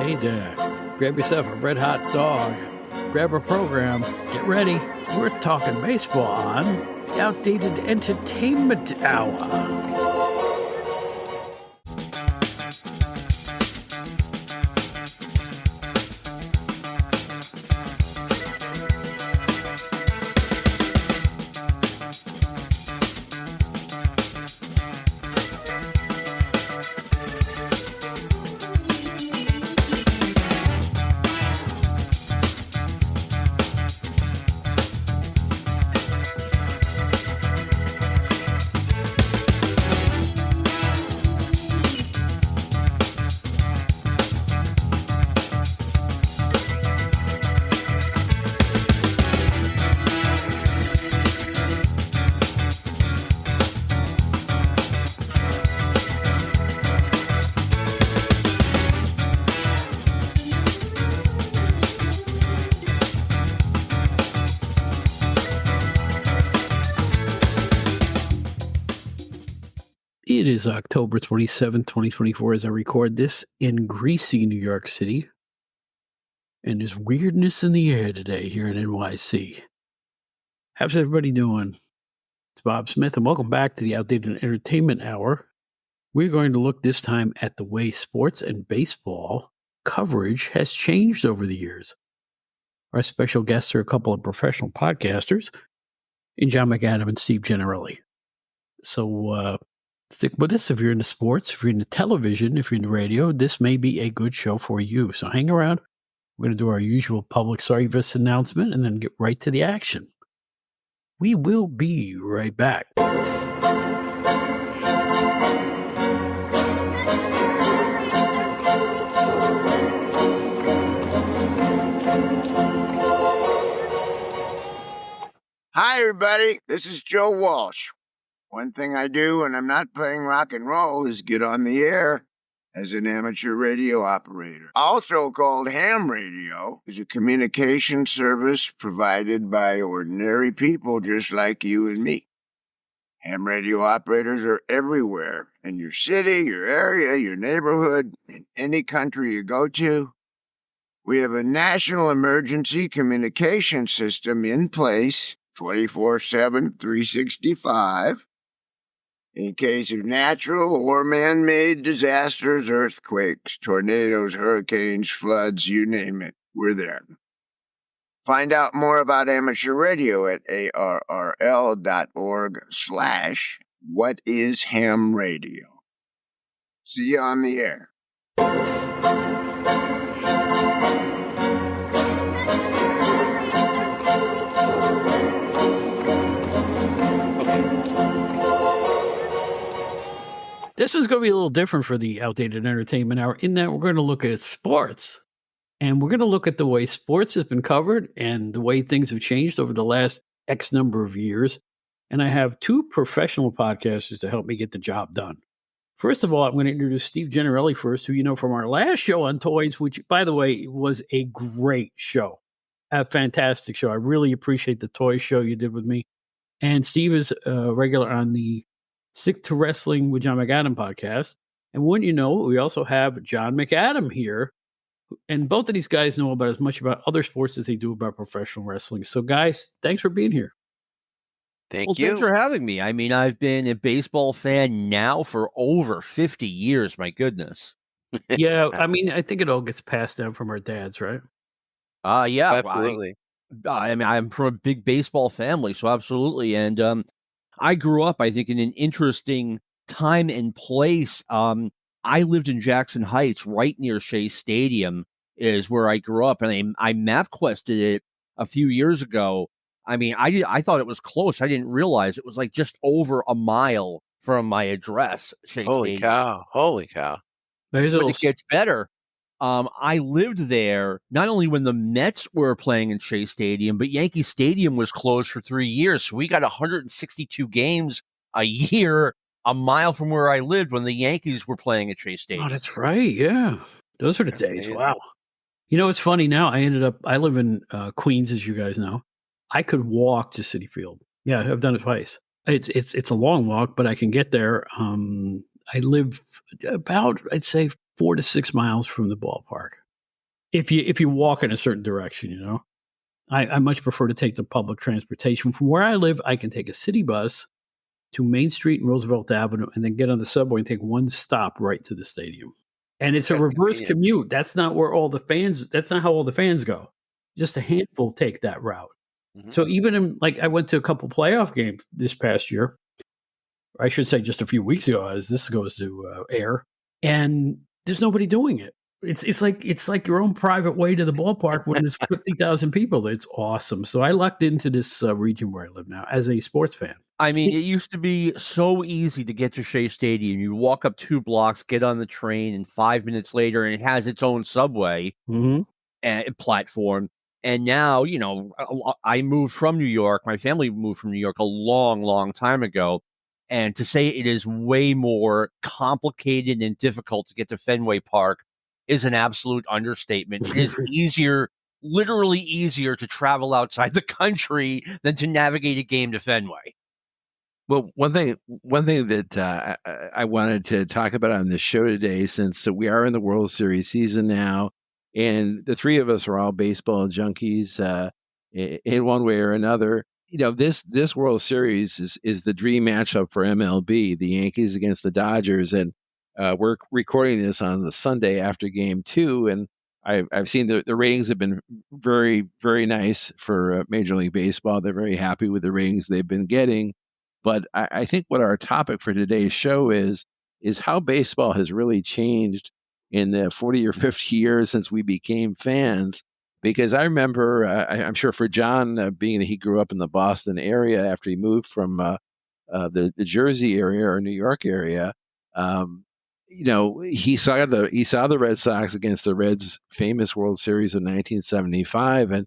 Hey there, grab yourself a red hot dog, grab a program, get ready. We're talking baseball on the Outdated Entertainment Hour. It is October 27th, 2024, as I record this in greasy New York City. And there's weirdness in the air today here in NYC. How's everybody doing? It's Bob Smith, and welcome back to the Outdated Entertainment Hour. We're going to look this time at the way sports and baseball coverage has changed over the years. Our special guests are a couple of professional podcasters, in John McAdam and Steve Gennarelli. So, stick with us if you're into sports, if you're into television, if you're into radio. This may be a good show for you. So hang around. We're going to do our usual public service announcement and then get right to the action. We will be right back. Hi, everybody. This is Joe Walsh. One thing I do when I'm not playing rock and roll is get on the air as an amateur radio operator. Also called ham radio, is a communication service provided by ordinary people just like you and me. Ham radio operators are everywhere, in your city, your area, your neighborhood, in any country you go to. We have a national emergency communication system in place 24/7, 365. In case of natural or man-made disasters, earthquakes, tornadoes, hurricanes, floods, you name it, we're there. Find out more about amateur radio at arrl.org/whatishamradio. See you on the air. This is going to be a little different for the Outdated Entertainment Hour in that we're going to look at sports. And we're going to look at the way sports has been covered and the way things have changed over the last X number of years. And I have two professional podcasters to help me get the job done. First of all, I'm going to introduce Steve Gennarelli first, who you know from our last show on toys, which, by the way, was a great show. A fantastic show. I really appreciate the toy show you did with me. And Steve is a regular on the Stick to Wrestling with John McAdam podcast. And wouldn't you know, we also have John McAdam here. And both of these guys know about as much about other sports as they do about professional wrestling. So, guys, thanks for being here. Thanks for having me. I mean, I've been a baseball fan now for over 50 years. My goodness. Yeah, I mean, I think it all gets passed down from our dads, right? Yeah, absolutely. I mean, I'm from a big baseball family, so absolutely. And I grew up, I think, in an interesting time and place. I lived in Jackson Heights, right near Shea Stadium, is where I grew up, and I MapQuested it a few years ago. I mean, I thought it was close. I didn't realize it was like just over a mile from my address. Shea Holy Stadium. cow! Holy cow! But it gets better. I lived there not only when the Mets were playing in Shea Stadium, but Yankee Stadium was closed for 3 years. So we got 162 games a year a mile from where I lived when the Yankees were playing at Shea Stadium. Oh, that's right. Yeah. Those are the days. Amazing. Wow. You know, it's funny now. I live in Queens, as you guys know. I could walk to Citi Field. Yeah, I've done it twice. It's a long walk, but I can get there. I live about, I'd say, 4 to 6 miles from the ballpark. if you walk in a certain direction, you know. I much prefer to take the public transportation. From where I live, I can take a city bus to Main Street and Roosevelt Avenue, and then get on the subway and take one stop right to the stadium. And it's a That's reverse convenient. commute. That's not where all the fans. That's not how all the fans go. Just a handful take that route. Mhm. So even in like I went to a couple playoff games this past year. I should say just a few weeks ago, as this goes to air, and there's nobody doing it. It's like your own private way to the ballpark when there's 50,000 people. It's awesome. So I lucked into this region where I live now as a sports fan. I mean, it used to be so easy to get to Shea Stadium. You walk up 2 blocks, get on the train, and 5 minutes later, and it has its own subway Mhm. platform. And now, you know, I moved from New York. My family moved from New York a long, long time ago. And to say it is way more complicated and difficult to get to Fenway Park is an absolute understatement. It is easier, literally easier to travel outside the country than to navigate a game to Fenway. Well, one thing that I wanted to talk about on this show today, since we are in the World Series season now, and the three of us are all baseball junkies in one way or another. You know, this World Series is the dream matchup for MLB, the Yankees against the Dodgers, and we're recording this on the Sunday after Game Two, and I've seen the ratings have been very, very nice for Major League Baseball. They're very happy with the ratings they've been getting. But I think what our topic for today's show is how baseball has really changed in the 40 or 50 years since we became fans. Because I remember, I'm sure for John, being that he grew up in the Boston area after he moved from the Jersey area or New York area, um, you know, he saw the Red Sox against the Reds' famous World Series of 1975,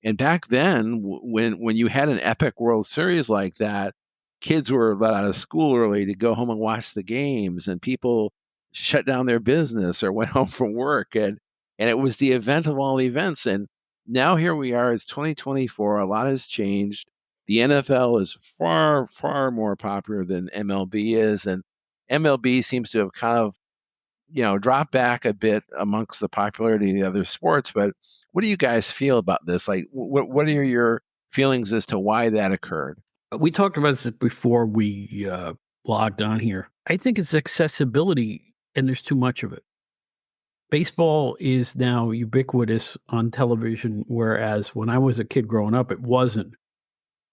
and back then, when you had an epic World Series like that, kids were let out of school early to go home and watch the games, and people shut down their business or went home from work, and it was the event of all events. And now here we are. It's 2024. A lot has changed. The NFL is far, far more popular than MLB is, and MLB seems to have kind of drop back a bit amongst the popularity of the other sports. But what do you guys feel about this? Like, what are your feelings as to why that occurred? We talked about this before we logged on here. I think it's accessibility, and there's too much of it. Baseball is now ubiquitous on television, whereas when I was a kid growing up, it wasn't.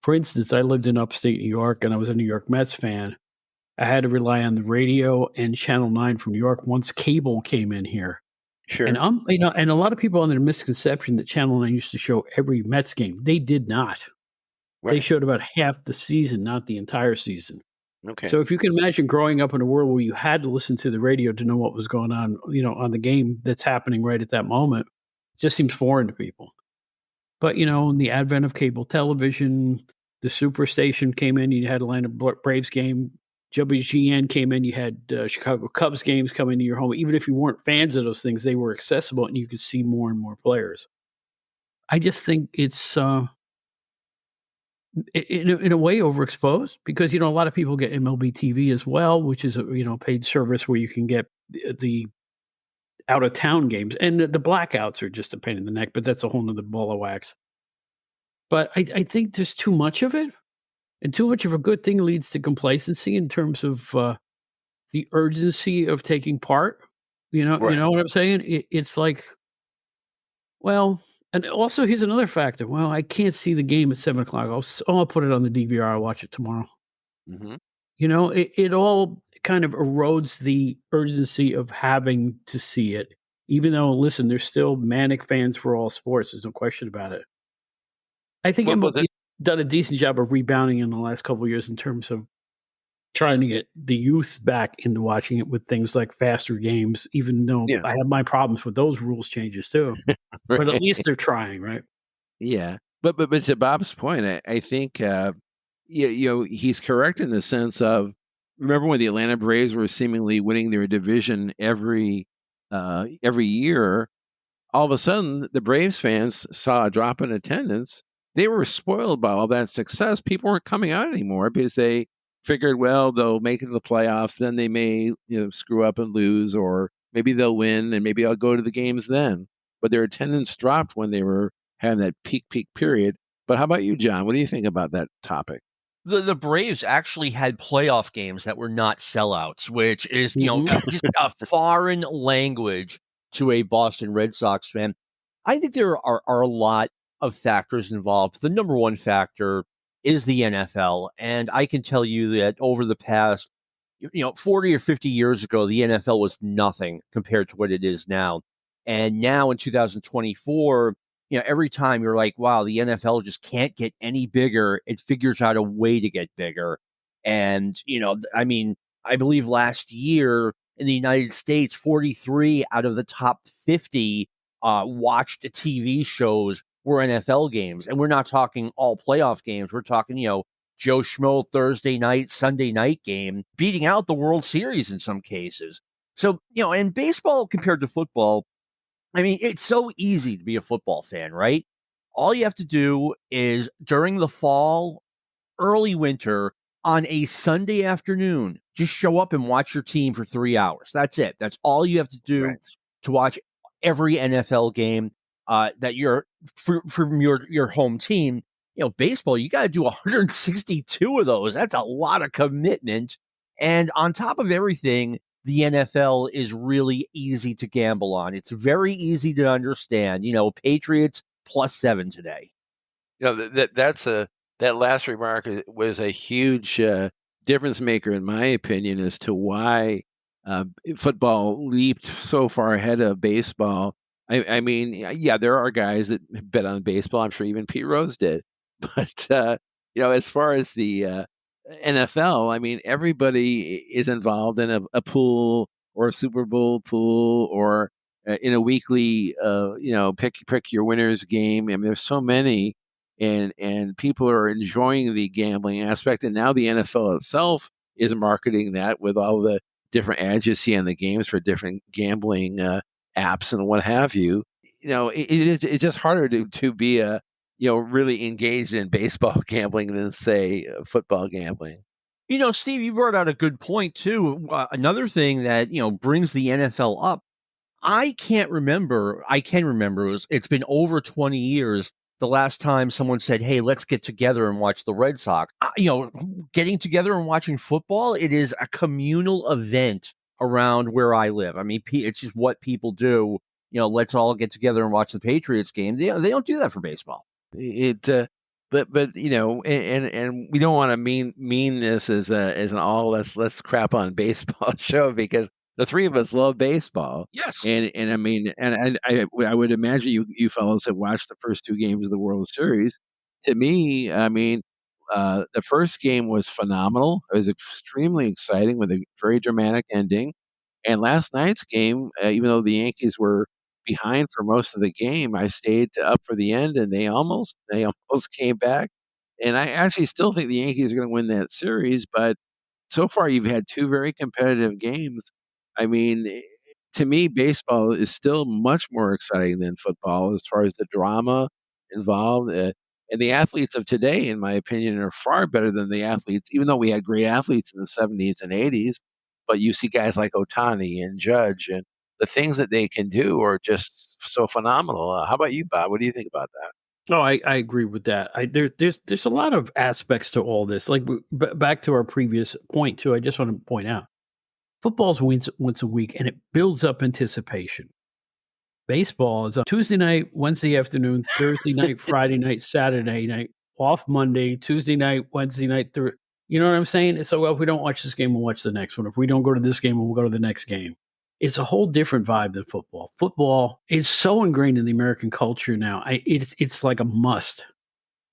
For instance, I lived in upstate New York, and I was a New York Mets fan. I had to rely on the radio and Channel 9 from New York once cable came in here. And Sure. and a lot of people under the misconception that Channel 9 used to show every Mets game. They did not. They Right. showed about half the season, not the entire season. Okay. So if you can imagine growing up in a world where you had to listen to the radio to know what was going on, on the game that's happening right at that moment, it just seems foreign to people. But, the advent of cable television, the Superstation came in, you had Atlanta Braves game, WGN came in, you had Chicago Cubs games coming to your home. Even if you weren't fans of those things, they were accessible and you could see more and more players. I just think it's in a way overexposed because a lot of people get MLB TV as well, which is a paid service where you can get the out of town games, and the blackouts are just a pain in the neck, but that's a whole nother ball of wax. But I think there's too much of it, and too much of a good thing leads to complacency in terms of the urgency of taking part. You Right. know what I'm saying? It's like, well, and also here's another factor. Well, I can't see the game at 7 o'clock. I'll put it on the DVR. I'll watch it tomorrow. Hmm. It all kind of erodes the urgency of having to see it. Even though, listen, there's still manic fans for all sports. There's no question about it. I think Well, MLB done a decent job of rebounding in the last couple of years in terms of trying to get the youth back into watching it with things like faster games, even though yeah. I have my problems with those rules changes too. But at least they're trying, right? Yeah. But to Bob's point, I think he's correct in the sense of, remember when the Atlanta Braves were seemingly winning their division every year. All of a sudden, the Braves fans saw a drop in attendance. They were spoiled by all that success. People weren't coming out anymore because they figured, well, they'll make it to the playoffs, then they may screw up and lose, or maybe they'll win and maybe I'll go to the games then. but their attendance dropped when they were having that peak period. But how about you, John? What do you think about that topic? The Braves actually had playoff games that were not sellouts, which is, Mhm. just a foreign language to a Boston Red Sox fan. I think there are a lot of factors involved. The number one factor is the NFL, and I can tell you that over the past 40 or 50 years ago, the NFL was nothing compared to what it is now. And now in 2024, every time you're like, wow, the NFL just can't get any bigger. It figures out a way to get bigger. And, I mean, I believe last year in the United States, 43 out of the top 50 watched TV shows were NFL games. And we're not talking all playoff games. We're talking, Joe Schmo Thursday night, Sunday night game, beating out the World Series in some cases. So, in baseball compared to football, I mean, it's so easy to be a football fan, right? All you have to do is during the fall, early winter, on a Sunday afternoon, just show up and watch your team for 3 hours. That's it. That's all you have to do Right. to watch every NFL game that you're from your home team. Baseball, you got to do 162 of those. That's a lot of commitment. And on top of everything, the NFL is really easy to gamble on. It's very easy to understand. Patriots +7 today. That last remark was a huge difference maker, in my opinion, as to why football leaped so far ahead of baseball. I mean, yeah, there are guys that bet on baseball. I'm sure even Pete Rose did, but as far as the NFL, I mean, everybody is involved in a pool or a Super Bowl pool or in a weekly, pick your winners game. I mean, there's so many, and people are enjoying the gambling aspect. And now the NFL itself is marketing that with all the different ads you see on the games for different gambling apps and what have you. It's just harder to be a really engaged in baseball gambling than say football gambling. Steve, you brought out a good point too. Another thing that brings the NFL up. I can't remember. I can remember. It's been over 20 years. The last time someone said, "Hey, let's get together and watch the Red Sox." Getting together and watching football. It is a communal event around where I live. I mean, it's just what people do. Let's all get together and watch the Patriots game. They don't do that for baseball. It, but and we don't want to mean this as an all let's crap on baseball show, because the three of us love baseball, Yes. and I mean, and I would imagine you fellows have watched the first two games of the World Series. To me, I mean, the first game was phenomenal. It was extremely exciting with a very dramatic ending. And last night's game, even though the Yankees were behind for most of the game, I stayed up for the end, and they almost came back. And I actually still think the Yankees are going to win that series. But so far, you've had two very competitive games. I mean, to me, baseball is still much more exciting than football as far as the drama involved. And the athletes of today, in my opinion, are far better than the athletes, even though we had great athletes in the 70s and 80s. But you see guys like Otani and Judge, and the things that they can do are just so phenomenal. How about you, Bob? What do you think about that? No, I agree with that. There's a lot of aspects to all this. Like back to our previous point too. I just want to point out football's once a week, and it builds up anticipation. Baseball is on Tuesday night, Wednesday afternoon, Thursday night, Friday night, Saturday night, off Monday, Tuesday night, Wednesday night. You know what I'm saying? So, well, if we don't watch this game, we'll watch the next one. If we don't go to this game, we'll go to the next game. It's a whole different vibe than football. Football is so ingrained in the American culture now. It's like a must.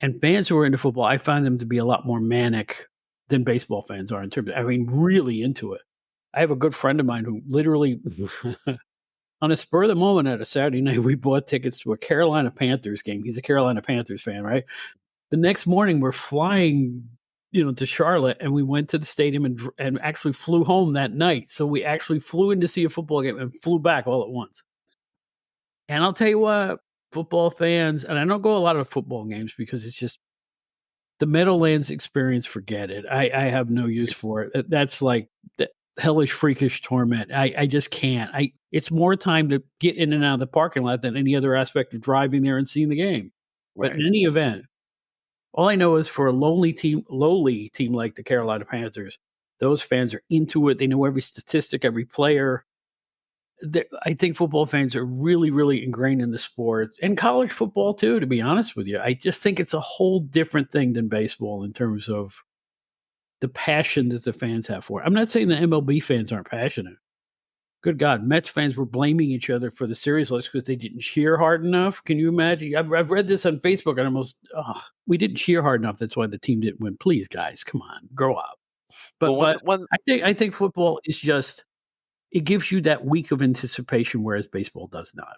And fans who are into football, I find them to be a lot more manic than baseball fans are in terms of, I mean, really into it. I have a good friend of mine who literally on a spur of the moment at a Saturday night, we bought tickets to a Carolina Panthers game. He's a Carolina Panthers fan, right? The next morning, we're flying, to Charlotte, and we went to the stadium and actually flew home that night. So we actually flew in to see a football game and flew back all at once. And I'll tell you what, football fans, and I don't go a lot of football games because it's just the Meadowlands experience. Forget it. I have no use for it. That's like hellish, freakish torment. I just can't. It's more time to get in and out of the parking lot than any other aspect of driving there and seeing the game. But in Right. any event, all I know is for a lowly team like the Carolina Panthers, those fans are into it. They know every statistic, every player. I think football fans are really, really ingrained in the sport and college football too, to be honest with you. I just think it's a whole different thing than baseball in terms of the passion that the fans have for it. I'm not saying the MLB fans aren't passionate. Good God, Mets fans were blaming each other for the series loss because they didn't cheer hard enough. Can you imagine? I've read this on Facebook and almost, we didn't cheer hard enough. That's why the team didn't win. Please, guys, come on, grow up. Well, But one I think football is just, it gives you that week of anticipation, whereas baseball does not.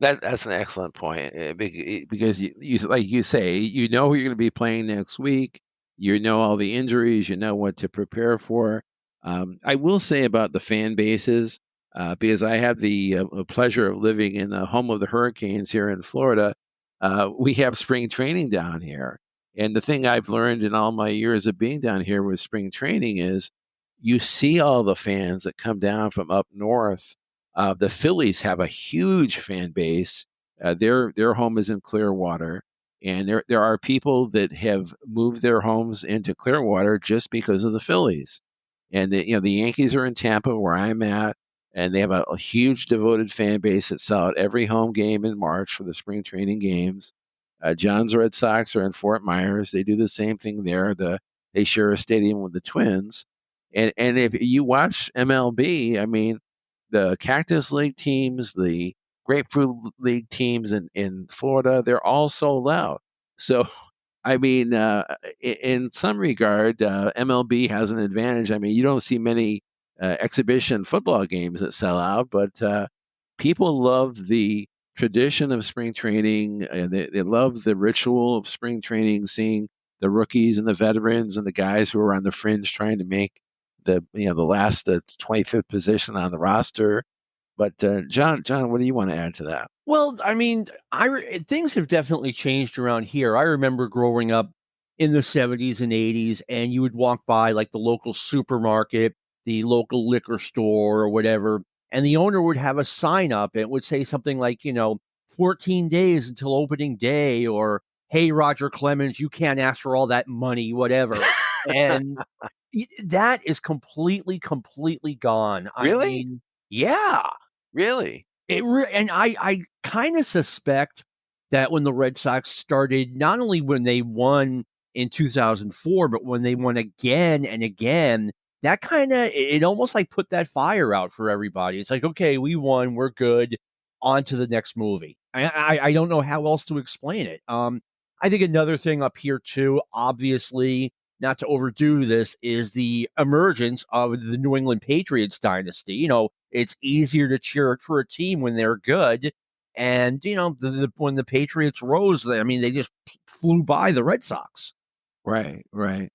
that's an excellent point, because you like you say, you know who you're going to be playing next week. You know all the injuries. You know what to prepare for. I will say about the fan bases, because I have the pleasure of living in the home of the Hurricanes here in Florida. We have spring training down here, and the thing I've learned in all my years of being down here with spring training is you see all the fans that come down from up north. The Phillies have a huge fan base. Their home is in Clearwater, and there are people that have moved their homes into Clearwater just because of the Phillies. And the Yankees are in Tampa, where I'm at, and they have a huge devoted fan base that sell out every home game in March for the spring training games. John's Red Sox are in Fort Myers. They do the same thing there. They share a stadium with the Twins. And if you watch MLB, I mean, the Cactus League teams, the Grapefruit League teams in Florida, they're all sold out. So, I mean, in some regard, MLB has an advantage. I mean, you don't see many exhibition football games that sell out, but people love the tradition of spring training. And they love the ritual of spring training, seeing the rookies and the veterans and the guys who are on the fringe trying to make the last 25th position on the roster. But John, what do you want to add to that? Well, I mean, things have definitely changed around here. I remember growing up in the 70s and 80s, and you would walk by like the local supermarket, the local liquor store, or whatever, and the owner would have a sign up and it would say something like, 14 days until opening day, or hey, Roger Clemens, you can't ask for all that money, whatever. And that is completely, completely gone. I Really? mean, yeah. Really? And I kind of suspect that when the Red Sox started, not only when they won in 2004, but when they won again and again, that kind of, it almost like put that fire out for everybody. It's like, okay, we won, we're good, on to the next movie. I don't know how else to explain it. I think another thing up here too, obviously, not to overdo this, is the emergence of the New England Patriots dynasty. It's easier to cheer for a team when they're good. And, when the Patriots rose, I mean, they just flew by the Red Sox. Right, right.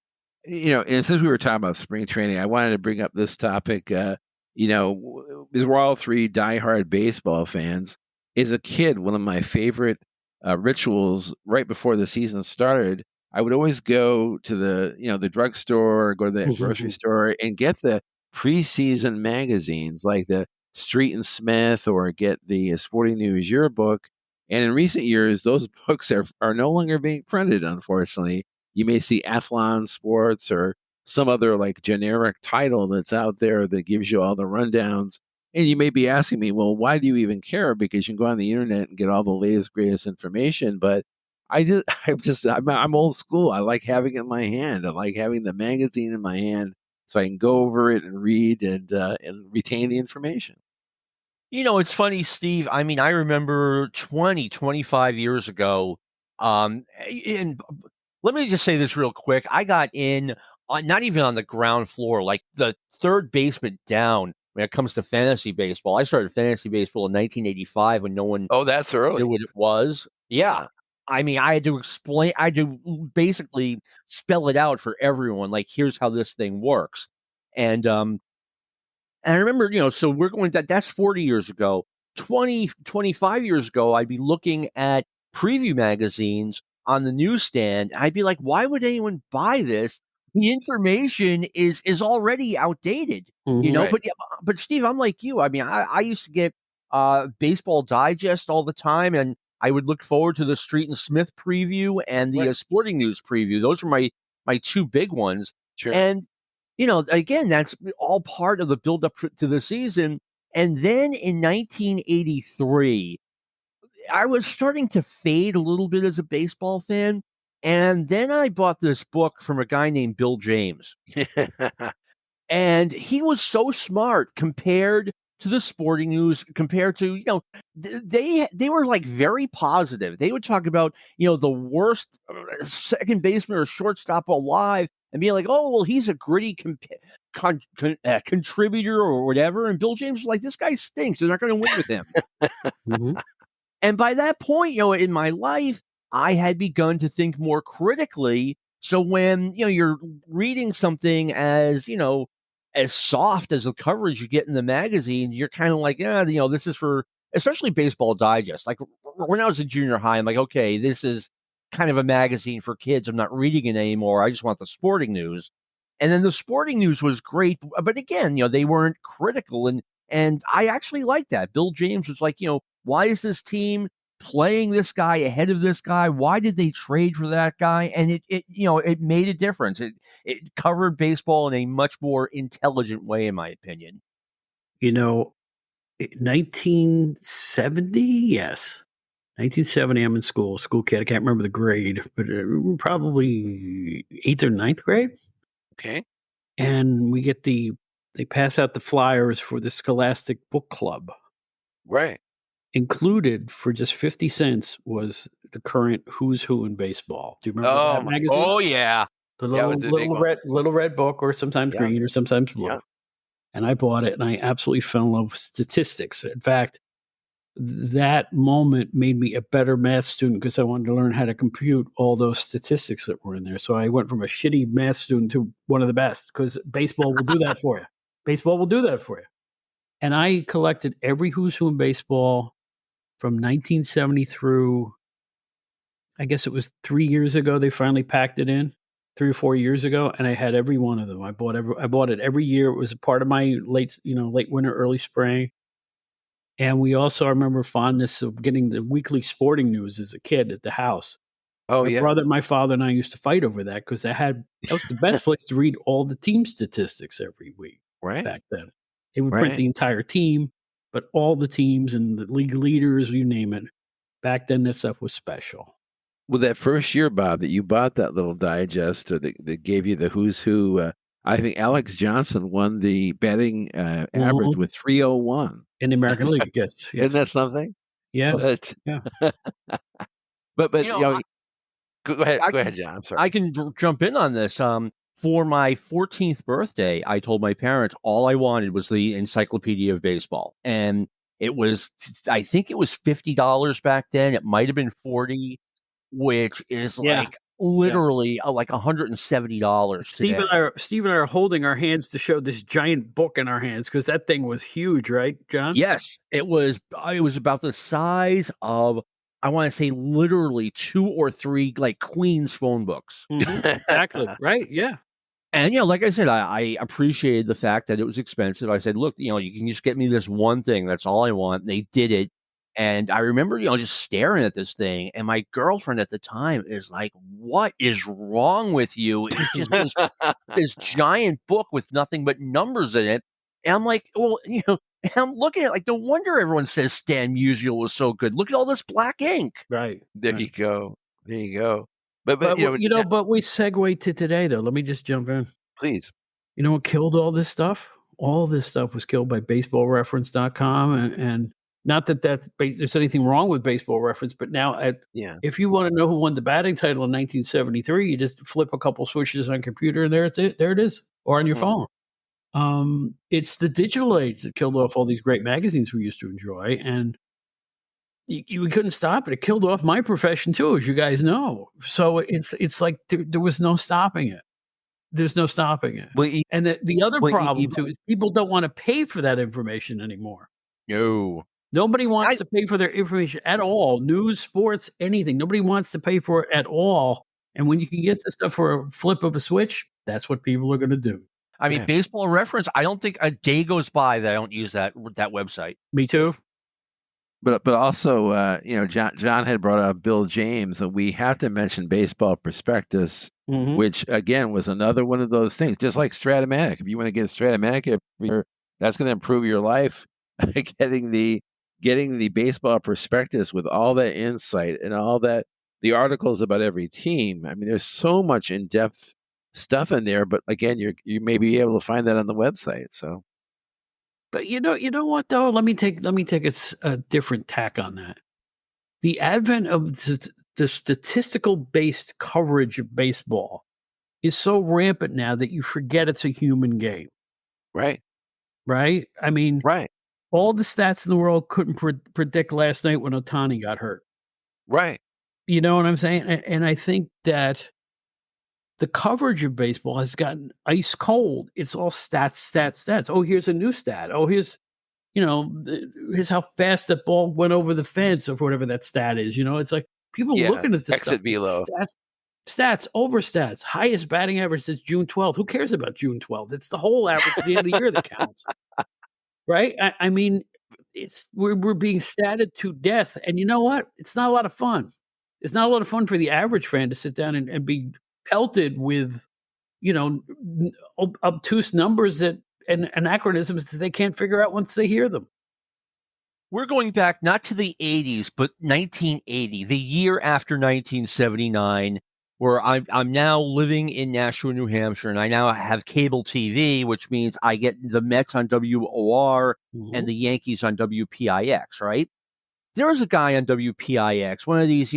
And since we were talking about spring training, I wanted to bring up this topic. Because we're all three diehard baseball fans. As a kid, one of my favorite rituals right before the season started, I would always go to the drugstore, go to the grocery store, and get the preseason magazines like the Street and Smith, or get the Sporting News yearbook. And in recent years, those books are no longer being printed, unfortunately. You may see Athlon Sports or some other like generic title that's out there that gives you all the rundowns. And you may be asking me, well, why do you even care? Because you can go on the internet and get all the latest, greatest information. But I'm old school. I like having it in my hand. I like having the magazine in my hand so I can go over it and read and retain the information. It's funny, Steve. I mean, I remember 25 years ago. And let me just say this real quick. I got in, not even on the ground floor, like the third basement down when it comes to fantasy baseball. I started fantasy baseball in 1985 when no one Oh, that's knew early. what it was. Yeah. I mean, I had to basically spell it out for everyone. Like, here's how this thing works. And I remember, so we're going that's 40 years ago. 25 years ago, I'd be looking at preview magazines on the newsstand. I'd be like, why would anyone buy this? the information is already outdated, Mhm. but Right. yeah, but Steve, I'm like you. I mean, I used to get baseball digest all the time, and I would look forward to the Street and Smith preview and the Right. Sporting News preview. Those were my two big ones. Sure. And again, that's all part of the build up to the season. And then in 1983, I was starting to fade a little bit as a baseball fan. And then I bought this book from a guy named Bill James. And he was so smart compared to the Sporting News, compared to, they were like very positive. They would talk about, the worst second baseman or shortstop alive and being like, oh, well, he's a gritty contributor or whatever. And Bill James was like, this guy stinks. They're not going to win with him. Mhm. And by that point, in my life, I had begun to think more critically. So when, you're reading something as soft as the coverage you get in the magazine, you're kind of like, yeah, this is for, especially Baseball Digest. Like when I was in junior high, I'm like, okay, this is kind of a magazine for kids. I'm not reading it anymore. I just want the sporting news. And then the sporting news was great, but again, they weren't critical, and I actually like that. Bill James was like, why is this team playing this guy ahead of this guy? Why did they trade for that guy? And it made a difference. It covered baseball in a much more intelligent way, in my opinion. 1970, yes. 1970, I'm in school kid. I can't remember the grade, but we were probably 8th or ninth grade. Okay. And they pass out the flyers for the Scholastic Book Club. Right. Included for just 50 cents was the current Who's Who in baseball. Do you remember that magazine? Oh yeah. The Yeah, it was a big one. little red book, or sometimes Yeah. green or sometimes blue. Yeah. And I bought it, and I absolutely fell in love with statistics. In fact, that moment made me a better math student because I wanted to learn how to compute all those statistics that were in there. So I went from a shitty math student to one of the best because baseball will do that for you. Baseball will do that for you. And I collected every Who's Who in baseball from 1970 through, I guess it was 3 years ago. They finally packed it in 3 or 4 years ago, and I had every one of them. I bought it every year. It was a part of my late winter, early spring. And we also, I remember fondness of getting the weekly sporting news as a kid at the house. Oh, yeah. My father and I used to fight over that because that was the best place to read all the team statistics every week Right. back then. They would print Right. the entire team, but all the teams and the league leaders, you name it. Back then, that stuff was special. Well, that first year, Bob, that you bought that little digest or that gave you the who's who, I think Alex Johnson won the batting average with 301. In the American League, yes, Isn't that yes. something? Yeah, But yeah. but You know, go ahead, I go can ahead, John. I'm sorry. I can jump in on this. For my 14th birthday, I told my parents all I wanted was the Encyclopedia of Baseball, and I think it was $50 back then. It might have been 40, which is Yeah, like yeah. literally like $170 Steve today. and I are holding our hands to show this giant book in our hands because that thing was huge, right, John? Yes, it was. It was about the size of, I want to say, literally 2 or 3 like Queen's phone books. Exactly, right, yeah. And, like I said, I appreciated the fact that it was expensive. I said, look, you can just get me this one thing. That's all I want. And they did it. And I remember, just staring at this thing. And my girlfriend at the time is like, what is wrong with you? It's just this giant book with nothing but numbers in it. And I'm like, well, and I'm looking at it like, no wonder everyone says Stan Musial was so good. Look at all this black ink. Right, There right. you go. There you go. But But, but we segue to today, though. Let me just jump in. please. You know what killed all this stuff? All this stuff was killed by baseballreference.com, and not that there's anything wrong with Baseball Reference, but now Yeah. if you wanna know who won the batting title in 1973, you just flip a couple switches on a computer, and there it is, or on your phone. It's the digital age that killed off all these great magazines we used to enjoy, and we couldn't stop it. It killed off my profession too, as you guys know. So it's like there was no stopping it. There's no stopping it. Well, And the other well, problem too is people don't wanna pay for that information anymore. No. Nobody wants I to pay for their information at all. News, sports, anything. Nobody wants to pay for it at all. And when you can get the stuff for a flip of a switch, That's what people are going to do. I mean, Baseball Reference, I don't think a day goes by that I don't use that website. Me too. But also, John had brought up Bill James, and we have to mention Baseball Prospectus, which again was another one of those things. Just like Stratomatic, if you want to get Stratomatic, that's going to improve your life. getting the Baseball Prospectus with all that insight and all that the articles about every team. I mean, there's so much in depth stuff in there. But again, you may be able to find that on the website. So. But you know what though? Let me take a different tack on that. The advent of the statistical based coverage of baseball is so rampant now that you forget it's a human game. Right. Right? I mean, right. All the stats in the world couldn't predict last night when Ohtani got hurt. Right. You know what I'm saying? And I think that the coverage of baseball has gotten ice cold. It's all stats. Oh, here's a new stat. Oh, here's how fast that ball went over the fence or whatever that stat is. It's like people looking at this exit stuff. velo. Stats over stats. Highest batting average is June 12th. Who cares about June 12th? It's the whole average at the end of the year that counts. Right? I mean, we're being statted to death. And you know what? It's not a lot of fun. It's not a lot of fun for the average fan to sit down and be pelted with, obtuse numbers and anachronisms that they can't figure out once they hear them. We're going back not to the 80s, but 1980, the year after 1979, where I'm now living in Nashua, New Hampshire, and I now have cable TV, which means I get the Mets on WOR and the Yankees on WPIX, right? There was a guy on WPIX, one of these,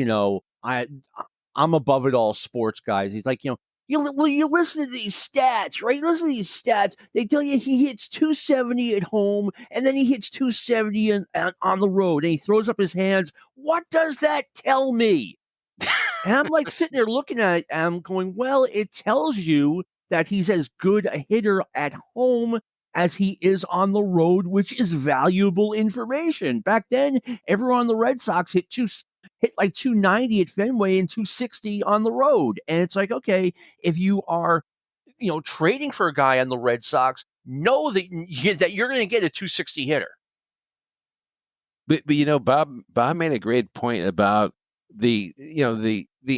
I'm above it all sports guys. He's like, you listen to these stats, right? Listen to these stats. They tell you he hits 270 at home, and then he hits 270 on the road, and he throws up his hands. What does that tell me? And I'm like sitting there looking at it, and I'm going, well, it tells you that he's as good a hitter at home as he is on the road, which is valuable information. Back then, everyone on the Red Sox hit like 290 at Fenway and 260 on the road. And it's like, okay, if you are, trading for a guy on the Red Sox, know that you're going to get a 260 hitter. But Bob made a great point about the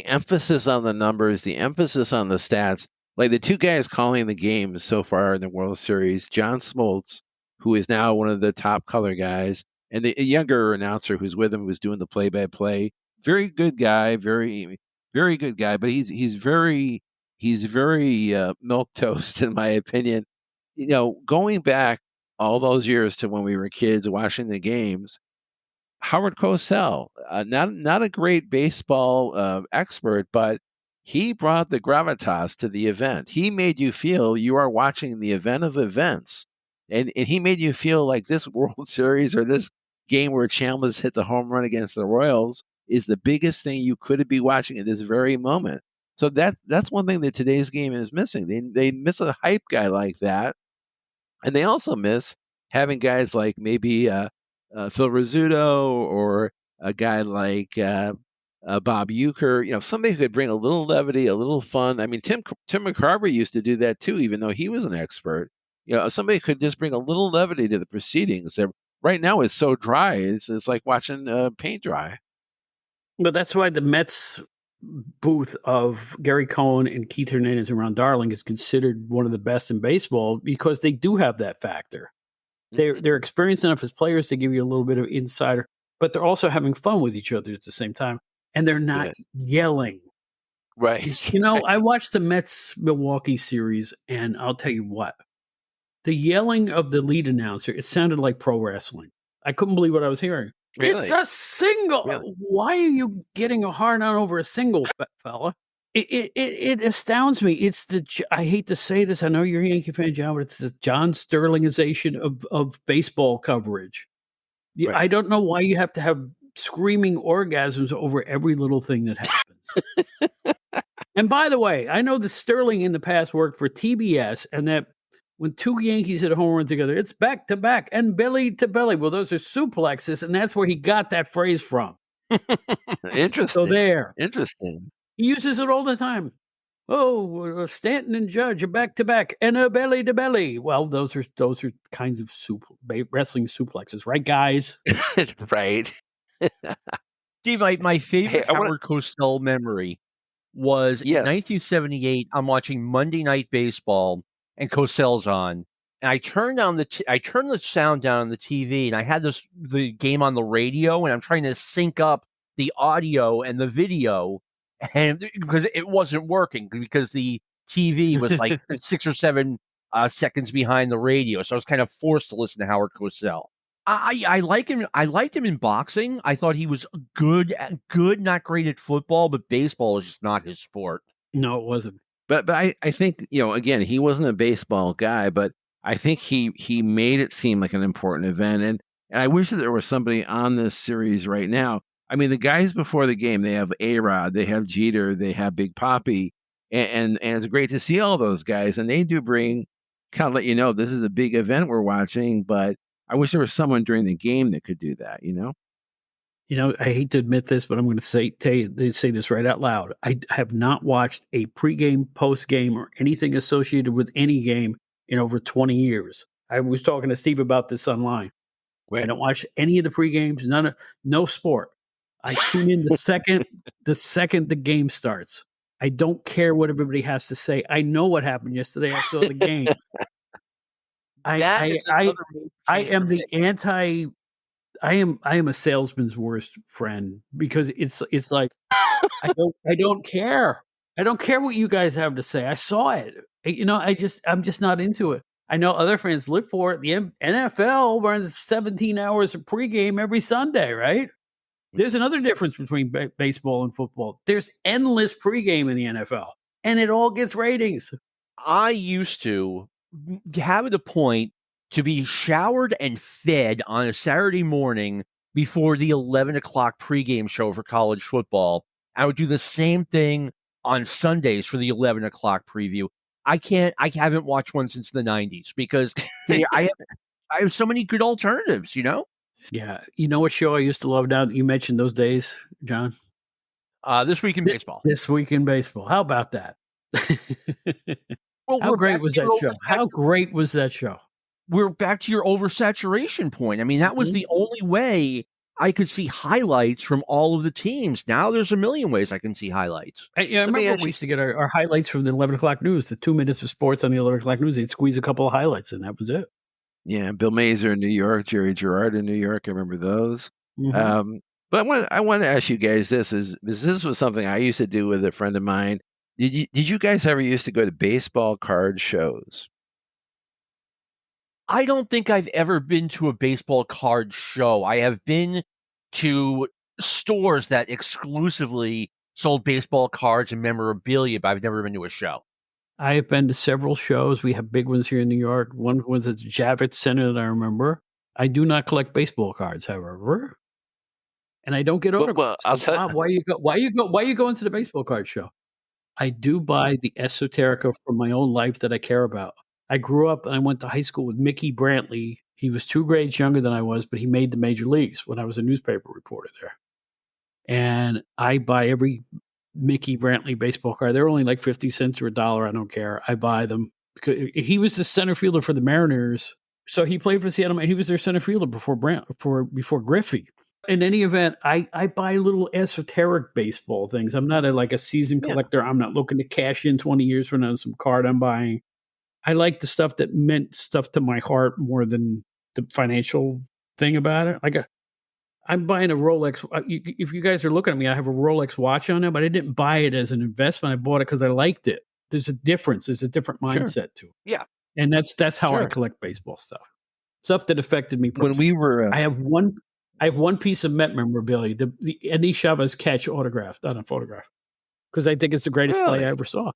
emphasis on the numbers, the emphasis on the stats. Like the two guys calling the games so far in the World Series, John Smoltz, who is now one of the top color guys, and the younger announcer who's with him, who's doing the play-by-play. Very good guy, very, very good guy, but he's very milquetoast in my opinion. Going back all those years to when we were kids watching the games, Howard Cosell, not a great baseball expert, but he brought the gravitas to the event. He made you feel you are watching the event of events. And he made you feel like this World Series or this game where Chalmers hit the home run against the Royals is the biggest thing you could be watching at this very moment. So that's one thing that today's game is missing. They miss a hype guy like that. And they also miss having guys like maybe Phil Rizzuto or a guy like Bob Uecker, somebody who could bring a little levity, a little fun. I mean, Tim McCarver used to do that too, even though he was an expert. Somebody could just bring a little levity to the proceedings. Right now, it's so dry. It's like watching paint dry. But that's why the Mets booth of Gary Cohen and Keith Hernandez and Ron Darling is considered one of the best in baseball because they do have that factor. They're experienced enough as players to give you a little bit of insider, but they're also having fun with each other at the same time, and they're not yelling. Right. I watched the Mets Milwaukee series, and I'll tell you what, the yelling of the lead announcer, it sounded like pro wrestling. I couldn't believe what I was hearing. Really? It's a single. Really? Why are you getting a hard on over a single, fella? It astounds me. I hate to say this. I know you're a Yankee fan, John, but it's the John Sterlingization of baseball coverage. Right. I don't know why you have to have screaming orgasms over every little thing that happens. And by the way, I know that Sterling in the past worked for TBS, and that when two Yankees hit a home run together, it's back to back and belly to belly. Well, those are suplexes, and that's where he got that phrase from. Interesting. So there. Interesting. He uses it all the time. Oh, Stanton and Judge are back to back and a belly to belly. Well, those are kinds of wrestling suplexes, right, guys? Right. Steve, my Hey, favorite I want Howard Cosell memory was in yes. 1978. I'm watching Monday Night Baseball, and Cosell's on, and I turned the sound down on the TV, and I had the game on the radio, and I'm trying to sync up the audio and the video, and because it wasn't working because the TV was like 6 or 7 seconds behind the radio, so I was kind of forced to listen to Howard Cosell. I like him. I liked him in boxing. I thought he was good, not great at football, but baseball is just not his sport. No, it wasn't. But I think, again, he wasn't a baseball guy, but I think he made it seem like an important event. And I wish that there was somebody on this series right now. I mean, the guys before the game, they have A-Rod, they have Jeter, they have Big Papi, and it's great to see all those guys. And they do bring kind of let you know this is a big event we're watching, but I wish there was someone during the game that could do that, you know? I hate to admit this, but I'm going to say this right out loud. I have not watched a pregame, postgame, or anything associated with any game in over 20 years. I was talking to Steve about this online. I Right. don't watch any of the pregames, no sport. I tune in the second the game starts. I don't care what everybody has to say. I know what happened yesterday. I saw the game. I That I is I another major I change for am the me. anti I am a salesman's worst friend because it's like I don't care. I don't care what you guys have to say. I saw it. I'm just not into it. I know other fans live for it. The NFL runs 17 hours of pregame every Sunday, right? There's another difference between baseball and football. There's endless pregame in the NFL, and it all gets ratings. I used to have it a point to be showered and fed on a Saturday morning before the 11 o'clock pregame show for college football. I would do the same thing on Sundays for the 11 o'clock preview. I haven't watched one since the 90s because I have so many good alternatives, you know? Yeah, you know what show I used to love? Now that you mentioned those days, John. This week in baseball. This week in baseball. How about that? Well, How great was that show? How great was that show? We're back to your oversaturation point. I mean, that was the only way I could see highlights from all of the teams. Now there's a million ways I can see highlights. I remember we used to get our highlights from the 11 o'clock news, the 2 minutes of sports on the 11 o'clock news. They'd squeeze a couple of highlights, and that was it. Yeah, Bill Mazer in New York, Jerry Gerard in New York. I remember those. Mhm. But I want to ask you guys this was something I used to do with a friend of mine. Did you guys ever used to go to baseball card shows? I don't think I've ever been to a baseball card show. I have been to stores that exclusively sold baseball cards and memorabilia, but I've never been to a show. I have been to several shows. We have big ones here in New York. One was at the Javits Center that I remember. I do not collect baseball cards, however, and I don't get Well, autographs. I'll tell. Bob, why you going to the baseball card show? I do buy the esoterica from my own life that I care about. I grew up and I went to high school with Mickey Brantley. He was 2 grades younger than I was, but he made the major leagues when I was a newspaper reporter there. And I buy every Mickey Brantley baseball card. They're only like 50 cents or $1. I don't care. I buy them because he was the center fielder for the Mariners. So he played for Seattle. He was their center fielder before Griffey. In any event, I buy little esoteric baseball things. I'm not like a season Yeah. collector. I'm not looking to cash in 20 years from now some card I'm buying. I like the stuff that meant stuff to my heart more than the financial thing about it. I'm buying a Rolex. If you guys are looking at me, I have a Rolex watch on it, but I didn't buy it as an investment. I bought it because I liked it. There's a difference. There's a different Sure. mindset to it. Yeah. And that's how I Sure. collect baseball stuff that affected me When personally. we were I have one piece of Met memorabilia, the Eddie Chavez catch autographed, not a photograph, because I think it's the greatest play I really, ever saw,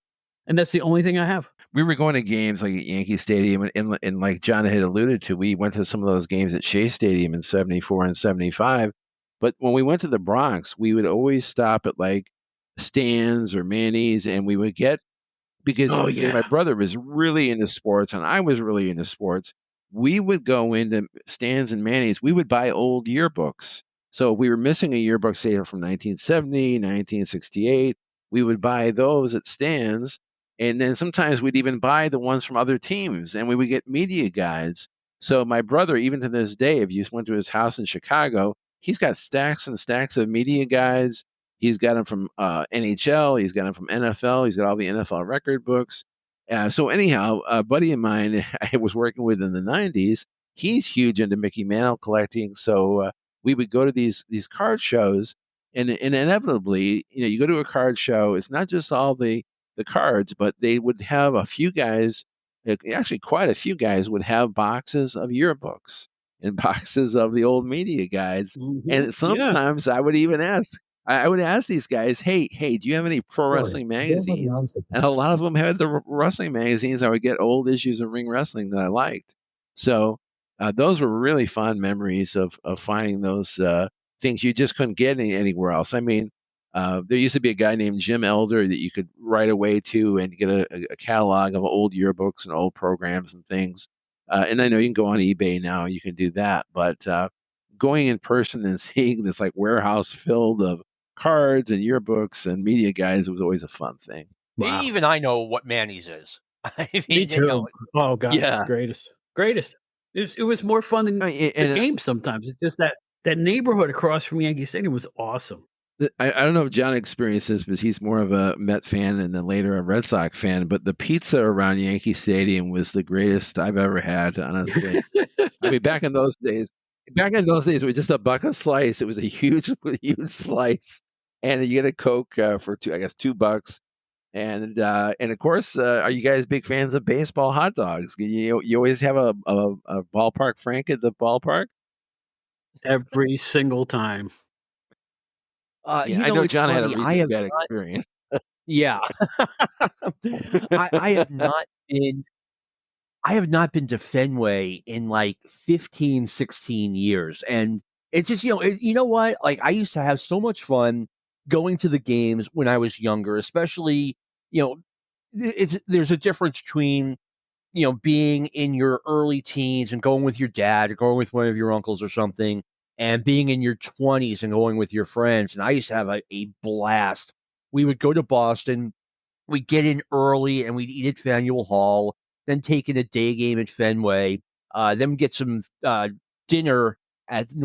and that's the only thing I have. we were going to games like at Yankee Stadium, and like John had alluded to, we went to some of those games at Shea Stadium in '74 and '75. But when we went to the Bronx, we would always stop at like Stan's or Manny's, and we would get because Oh my yeah, brother was really into sports and I was really into sports. We would go into Stan's and Manny's. We would buy old yearbooks. So if we were missing a yearbook, say from 1970, 1968, we would buy those at Stan's And then sometimes we'd even buy the ones from other teams, and we would get media guides. So my brother, even to this day, if you went to his house in Chicago, he's got stacks and stacks of media guides. He's got them from NHL. He's got them from NFL. He's got all the NFL record books. So anyhow, a buddy of mine I was working with in the '90s, he's huge into Mickey Mantle collecting. So we would go to these card shows, and inevitably, you go to a card show. It's not just all the cards, but they would have a few guys, actually quite a few guys, would have boxes of yearbooks and boxes of the old media guides. Mhm. And Yeah. sometimes I would even ask, I would ask these guys, hey, do you have any pro Really? wrestling magazines? And a lot of them had the wrestling magazines. I would get old issues of Ring Wrestling that I liked. So those were really fun memories of finding those things you just couldn't get anywhere else. I mean, there used to be a guy named Jim Elder that you could write away to and get a catalog of old yearbooks and old programs and things. And I know you can go on eBay now, you can do that. But going in person and seeing this like warehouse filled of cards and yearbooks and media guides was always a fun thing. Wow. Even I know what Manny's is. I Me mean, too. Oh god, Yeah. greatest. Greatest. It was more fun than the And game sometimes. It's just that neighborhood across from Yankee Stadium was awesome. I don't know if John experiences, but he's more of a Met fan and then later a Red Sox fan. But the pizza around Yankee Stadium was the greatest I've ever had, honestly. I mean, back in those days, it was just a bucket slice. It was a huge, huge slice, and you get a Coke for I guess $2. And of course, are you guys big fans of baseball hot dogs? You always have a ballpark Frank at the ballpark. Every single time. Yeah, I know it's John had a funny. I really have bad not. experience. Yeah, I have not been. I have not been to Fenway in like 15, 16 years. And it's just, you know what? Like, I used to have so much fun going to the games when I was younger, especially, you know, there's a difference between, being in your early teens and going with your dad or going with one of your uncles or something, and being in your 20s and going with your friends. And I used to have a blast. We would go to Boston, we'd get in early and we'd eat at Faneuil Hall, then take in a day game at Fenway, then get some dinner at the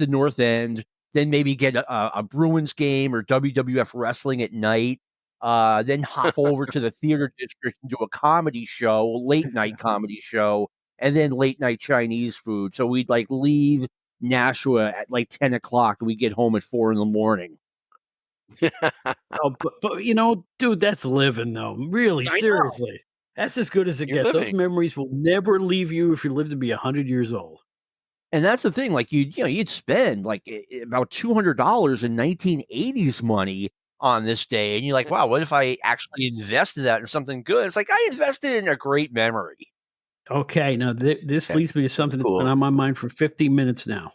North End, then maybe get a Bruins game or WWF wrestling at night. Then hop over to the theater district and do a comedy show, late night comedy show, and then late night Chinese food. So we'd like leave Nashua at like 10 o'clock and we'd get home at 4 in the morning. Oh, but dude, that's living though. Really, I know. seriously. That's as good as it You're gets. Those living. memories will never leave you if you live to be 100 years old. And that's the thing, like you'd spend like about $200 in 1980s money on this day, and you're like, wow, what if I actually invested that in something good? It's like I invested in a great memory. Okay, now this Okay, leads me to something that's been cool. on my mind for 50 minutes now.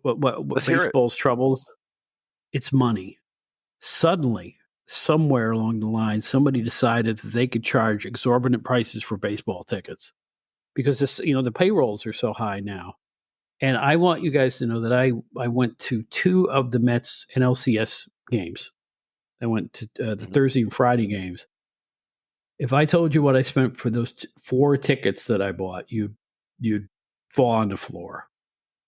What Let's hear it. baseball's troubles? It's money. Suddenly, somewhere along the line, somebody decided that they could charge exorbitant prices for baseball tickets because the payrolls are so high now. And I want you guys to know that I went to 2 of the Mets NLCS games. I went to the Mhm. Thursday and Friday games. If I told you what I spent for those 4 tickets that I bought, you'd fall on the floor.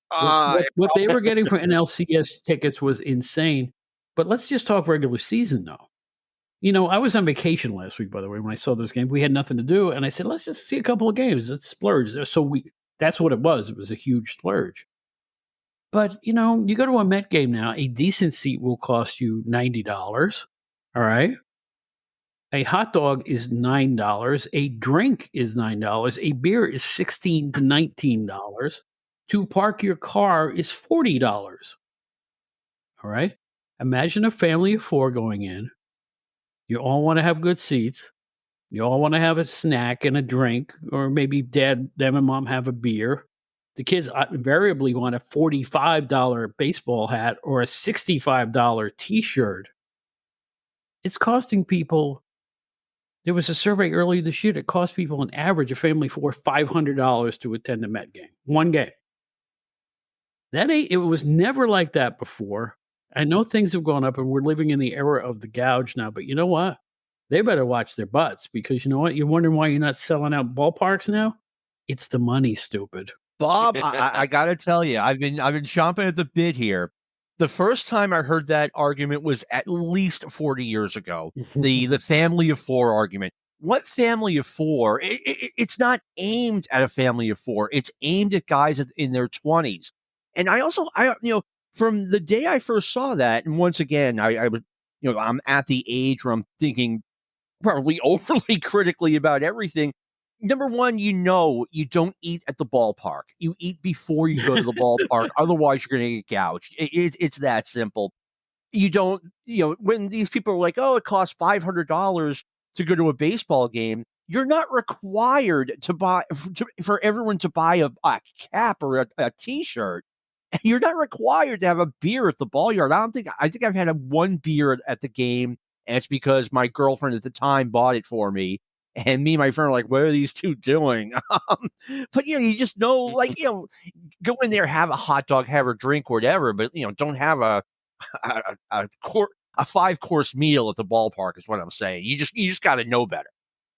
What Uh, what what they were getting for NLCS tickets was insane. But let's just talk regular season though. I was on vacation last week, by the way, when I saw those games. We had nothing to do, and I said, "Let's just see a couple of games. Let's splurge." That's what it was. It was a huge splurge. But you go to a Met game now. A decent seat will cost you $90. All right, a hot dog is $9. A drink is $9. A beer is $16 to $19. To park your car is $40. All right. Imagine a family of 4 going in. You all want to have good seats. You all want to have a snack and a drink, or maybe them and mom have a beer. The kids invariably want a $45 baseball hat or a $65 t-shirt. It's costing people. There was a survey earlier this year that cost people an average, a family for $500 to attend a Met game. One game. It was never like that before. I know things have gone up and we're living in the era of the gouge now, but you know what? They better watch their butts because you know what? You're wondering why you're not selling out ballparks now? It's the money, stupid. Bob, I gotta tell you, I've been chomping at the bit here. The first time I heard that argument was at least 40 years ago. The family of four argument. What family of four? It's not aimed at a family of four. It's aimed at guys in their 20s. And from the day I first saw that, and once again, I was, I'm at the age where I'm thinking probably overly critically about everything. Number one, you don't eat at the ballpark. You eat before you go to the ballpark. Otherwise, you're going to get gouged. It's that simple. You don't, when these people are like, oh, it costs $500 to go to a baseball game, you're not required to buy for everyone to buy a cap or a t-shirt. You're not required to have a beer at the ball yard. I think I've had one beer at the game, and it's because my girlfriend at the time bought it for me. And me and my friend are like, what are these two doing? But you just know, like, go in there, have a hot dog, have a drink, whatever. But don't have a, a, a 5-course meal at the ballpark. Is what I'm saying. You just got to know better.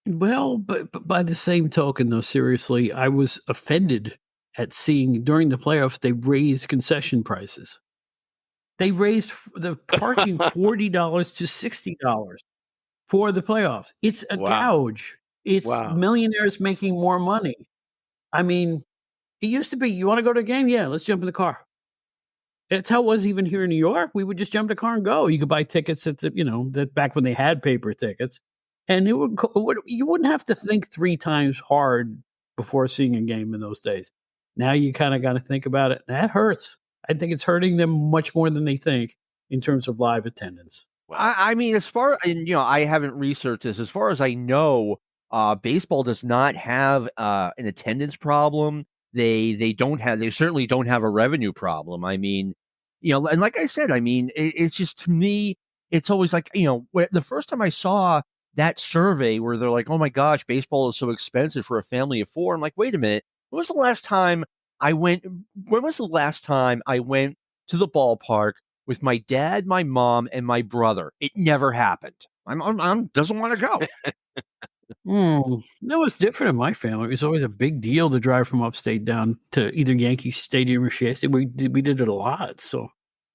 Well, but by the same token, though, seriously, I was offended at seeing during the playoffs they raised concession prices. They raised the parking $40 to $60 for the playoffs. It's a gouge. It's millionaires making more money. I mean, it used to be, you want to go to a game? Yeah, let's jump in the car. That's how it was even here in New York. We would just jump in the car and go. You could buy tickets at that back when they had paper tickets. And you wouldn't have to think 3 times hard before seeing a game in those days. Now you kind of got to think about it. That hurts. I think it's hurting them much more than they think in terms of live attendance. I mean, I haven't researched this. As far as I know, baseball does not have an attendance problem. They certainly don't have a revenue problem. I mean, and like I said, I mean, it's just, to me, it's always like, the first time I saw that survey where they're like, oh my gosh, baseball is so expensive for a family of 4. I'm like, wait a minute. When was the last time I went to the ballpark with my dad, my mom, and my brother? It never happened. I'm doesn't want to go. That was different in my family. It was always a big deal to drive from upstate down to either Yankee Stadium or Shea Stadium. We did it a lot. So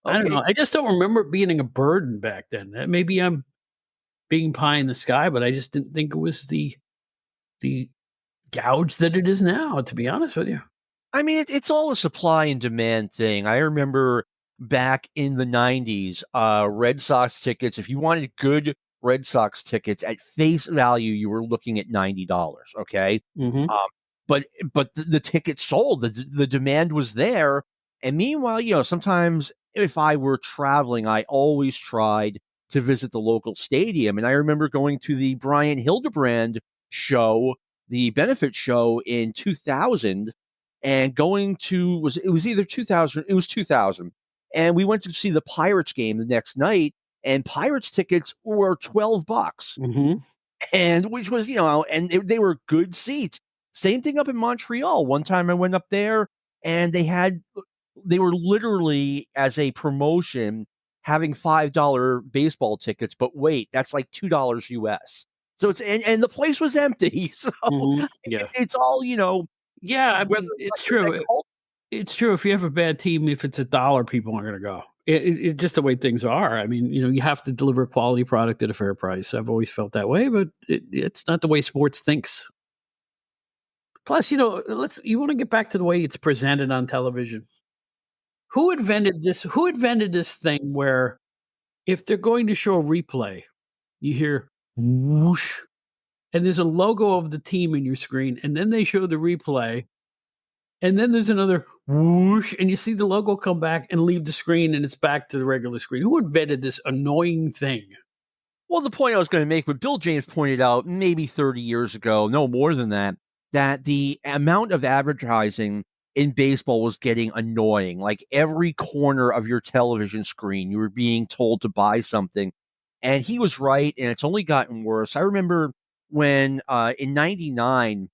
I don't know. I just don't remember it being a burden back then. Maybe I'm being pie in the sky, but I just didn't think it was the gouge that it is now, to be honest with you. I mean, it's all a supply and demand thing. I remember back in the 90s, Red Sox tickets, if you wanted good Red Sox tickets at face value, you were looking at $90. Okay. Mm-hmm. But the tickets sold, the demand was there. And meanwhile, sometimes if I were traveling, I always tried to visit the local stadium. And I remember going to the Brian Hildebrand show, the benefit show in 2000, and going to, it was either 2000, it was 2000. And we went to see the Pirates game the next night, and Pirates tickets were $12. Mm-hmm. And which was, and they were good seats. Same thing up in Montreal. One time I went up there, and they were literally, as a promotion, having $5 baseball tickets, but wait, that's like $2 US. So and the place was empty. So yeah, it's all, yeah, I mean, it's true. It's true. If you have a bad team, if it's $1, people aren't going to go. It's just the way things are. I mean, you have to deliver a quality product at a fair price. I've always felt that way, but it's not the way sports thinks. Plus, you want to get back to the way it's presented on television. Who invented this? Who invented this thing where if they're going to show a replay, you hear whoosh, and there's a logo of the team in your screen, and then they show the replay, and then there's another whoosh, and you see the logo come back and leave the screen, and it's back to the regular screen. Who invented this annoying thing? Well, the point I was going to make, what Bill James pointed out maybe 30 years ago, no more than that the amount of advertising in baseball was getting annoying. Like every corner of your television screen, you were being told to buy something. And he was right, and it's only gotten worse. I remember when in 99,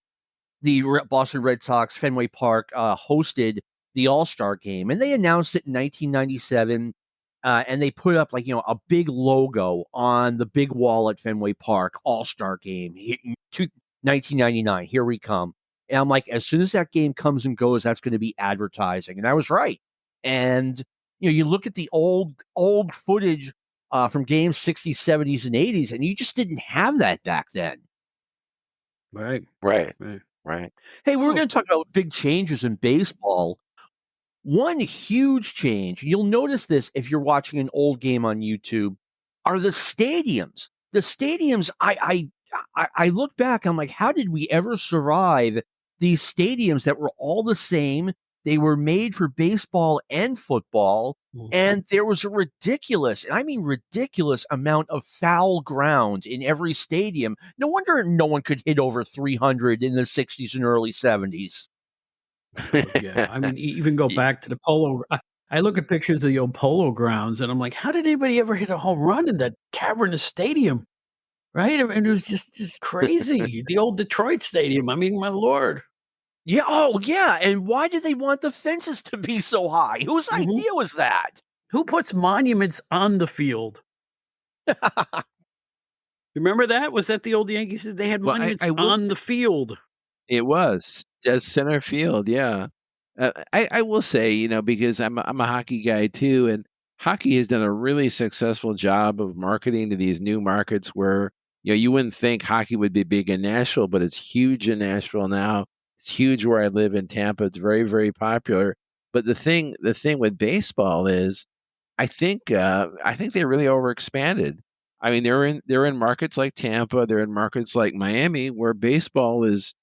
the Boston Red Sox, Fenway Park, hosted the All-Star game, and they announced it in 1997. and they put up like a big logo on the big wall at Fenway Park, All-Star Game, 1999. Here we come. And I'm like, as soon as that game comes and goes, that's going to be advertising, and I was right. And you look at the old footage from games 60s, 70s, and 80s, and you just didn't have that back then. Right. Right. Right. Right. Hey, we're Oh, going to talk about big changes in baseball. One huge change, you'll notice this if you're watching an old game on YouTube, are the stadiums. The stadiums, I look back, I'm like, how did we ever survive these stadiums that were all the same? They were made for baseball and football, mm. and there was a ridiculous, and I mean ridiculous, amount of foul ground in every stadium. No wonder no one could hit over 300 in the 60s and early 70s. Oh, yeah. I mean, even go back to the polo. I look at pictures of the old polo grounds, and I'm like, how did anybody ever hit a home run in that cavernous stadium? Right? I mean, it was just crazy. The old Detroit stadium. I mean, my lord. Yeah, oh, yeah, and why did they want the fences to be so high? Whose Mhm. idea was that? Who puts monuments on the field? Remember that? Was that the old Yankees? They had Well, monuments I will. on the field. It was as center field, yeah. I will say, because I'm a hockey guy too, and hockey has done a really successful job of marketing to these new markets where you wouldn't think hockey would be big in Nashville, but it's huge in Nashville now. It's huge where I live in Tampa. It's very, very popular. But the thing with baseball is, I think they really overexpanded. I mean, they're in markets like Tampa, they're in markets like Miami, where baseball is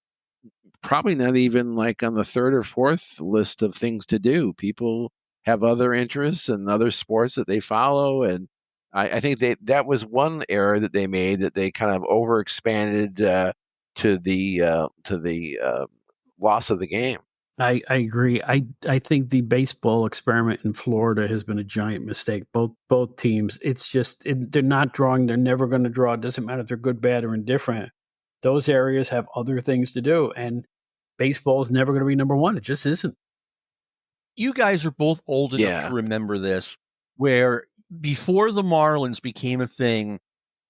probably not even like on the third or fourth list of things to do. People have other interests and other sports that they follow, and I think that was one error that they made, that they kind of overexpanded to the loss of the game. I agree. I think the baseball experiment in Florida has been a giant mistake. Both teams. It's just they're not drawing. They're never going to draw. It doesn't matter if they're good, bad, or indifferent. Those areas have other things to do, and baseball is never going to be number one. It just isn't. You guys are both old enough to Yeah, remember this, where before the Marlins became a thing,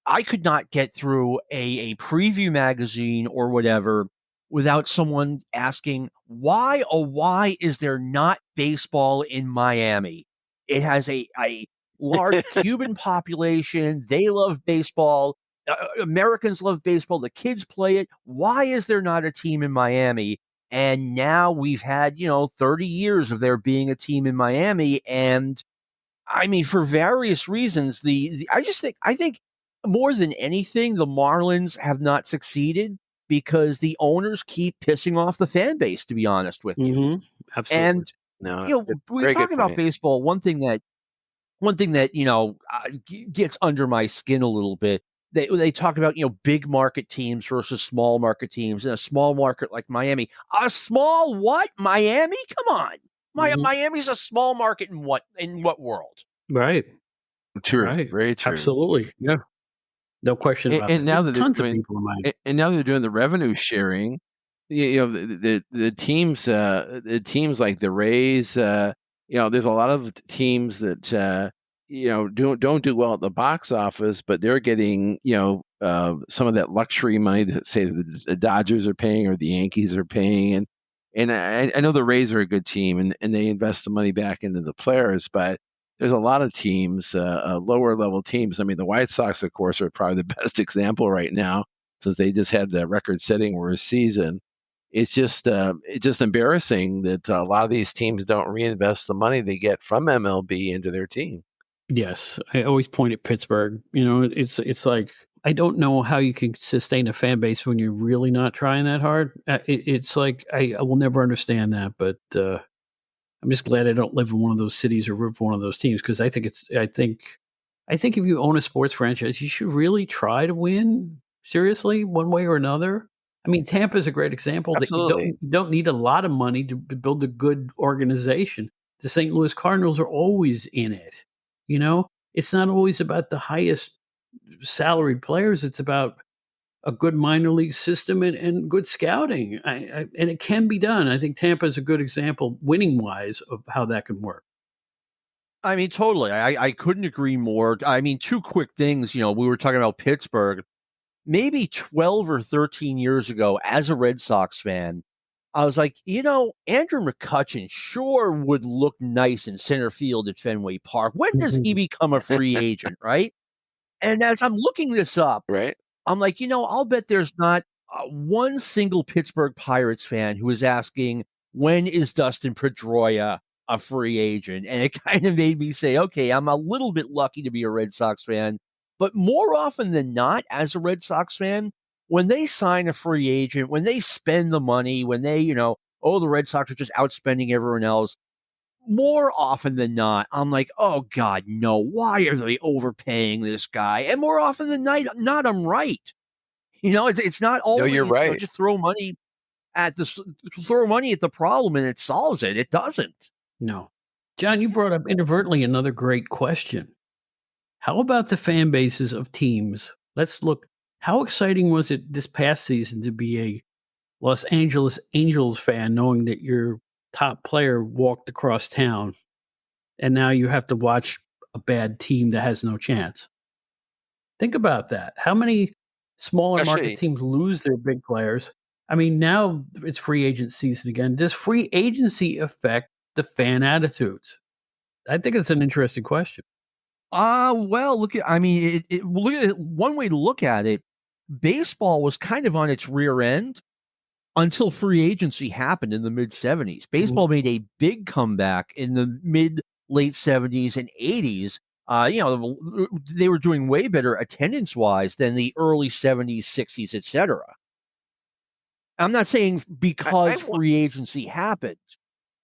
I could not get through a preview magazine or whatever without someone asking, why, oh, why is there not baseball in Miami? It has a large Cuban population. They love baseball. Americans love baseball. The kids play it. Why is there not a team in Miami? And now we've had, 30 years of there being a team in Miami. And I mean, for various reasons, I think more than anything, the Marlins have not succeeded because the owners keep pissing off the fan base, to be honest with you. Mm-hmm. Absolutely. And no, we're very good talking about point. baseball. One thing that gets under my skin a little bit. They talk about big market teams versus small market teams, and a small market like Miami. A small what? Miami? Come on, Mm-hmm. Miami's a small market in what world? Right. True, Right. very true. Absolutely. Yeah. No question And, about and that. now There's that they're tons of doing, people in mind. and now they're doing the revenue sharing. The teams like the Rays. There's a lot of teams that don't do well at the box office, but they're getting some of that luxury money that, say, the Dodgers are paying or the Yankees are paying, and I know the Rays are a good team, and they invest the money back into the players, but there's a lot of teams, lower level teams. I mean, the White Sox, of course, are probably the best example right now, since they just had the record-setting worst season. It's just embarrassing that a lot of these teams don't reinvest the money they get from MLB into their team. Yes, I always point at Pittsburgh. It's like I don't know how you can sustain a fan base when you're really not trying that hard. It's like I will never understand that, but I'm just glad I don't live in one of those cities or root for one of those teams because I think if you own a sports franchise, you should really try to win seriously one way or another. I mean, Tampa is a great example that you don't Absolutely. you don't need a lot of money to build a good organization. The St. Louis Cardinals are always in it. It's not always about the highest salaried players. It's about a good minor league system and good scouting. And it can be done. I think Tampa is a good example, winning wise, of how that can work. I mean, totally. I couldn't agree more. I mean, two quick things. We were talking about Pittsburgh. Maybe 12 or 13 years ago, as a Red Sox fan, I was like, Andrew McCutchen sure would look nice in center field at Fenway Park. When does he become a free agent, right? And as I'm looking this up, Right? I'm like, I'll bet there's not one single Pittsburgh Pirates fan who is asking, when is Dustin Pedroia a free agent? And it kind of made me say, okay, I'm a little bit lucky to be a Red Sox fan. But more often than not, as a Red Sox fan, when they sign a free agent, when they spend the money, when they, the Red Sox are just outspending everyone else, more often than not, I'm like, oh God, no, why are they overpaying this guy? And more often than not, I'm right. It's not No, you're always, right. just throw money at the problem and it solves it. It doesn't. No. John, you brought up inadvertently another great question. How about the fan bases of teams? Let's look. How exciting was it this past season to be a Los Angeles Angels fan, knowing that your top player walked across town, and now you have to watch a bad team that has no chance? Think about that. How many smaller market Especially, teams lose their big players? I mean, now it's free agent season again. Does free agency affect the fan attitudes? I think it's an interesting question. Well, I mean, look at it. One way to look at it, baseball was kind of on its rear end until free agency happened in the mid 70s. Mhm. Baseball made a big comeback in the late 70s and 80s. They were doing way better attendance wise than the early 70s, 60s, etc. I'm not saying I because free agency happened,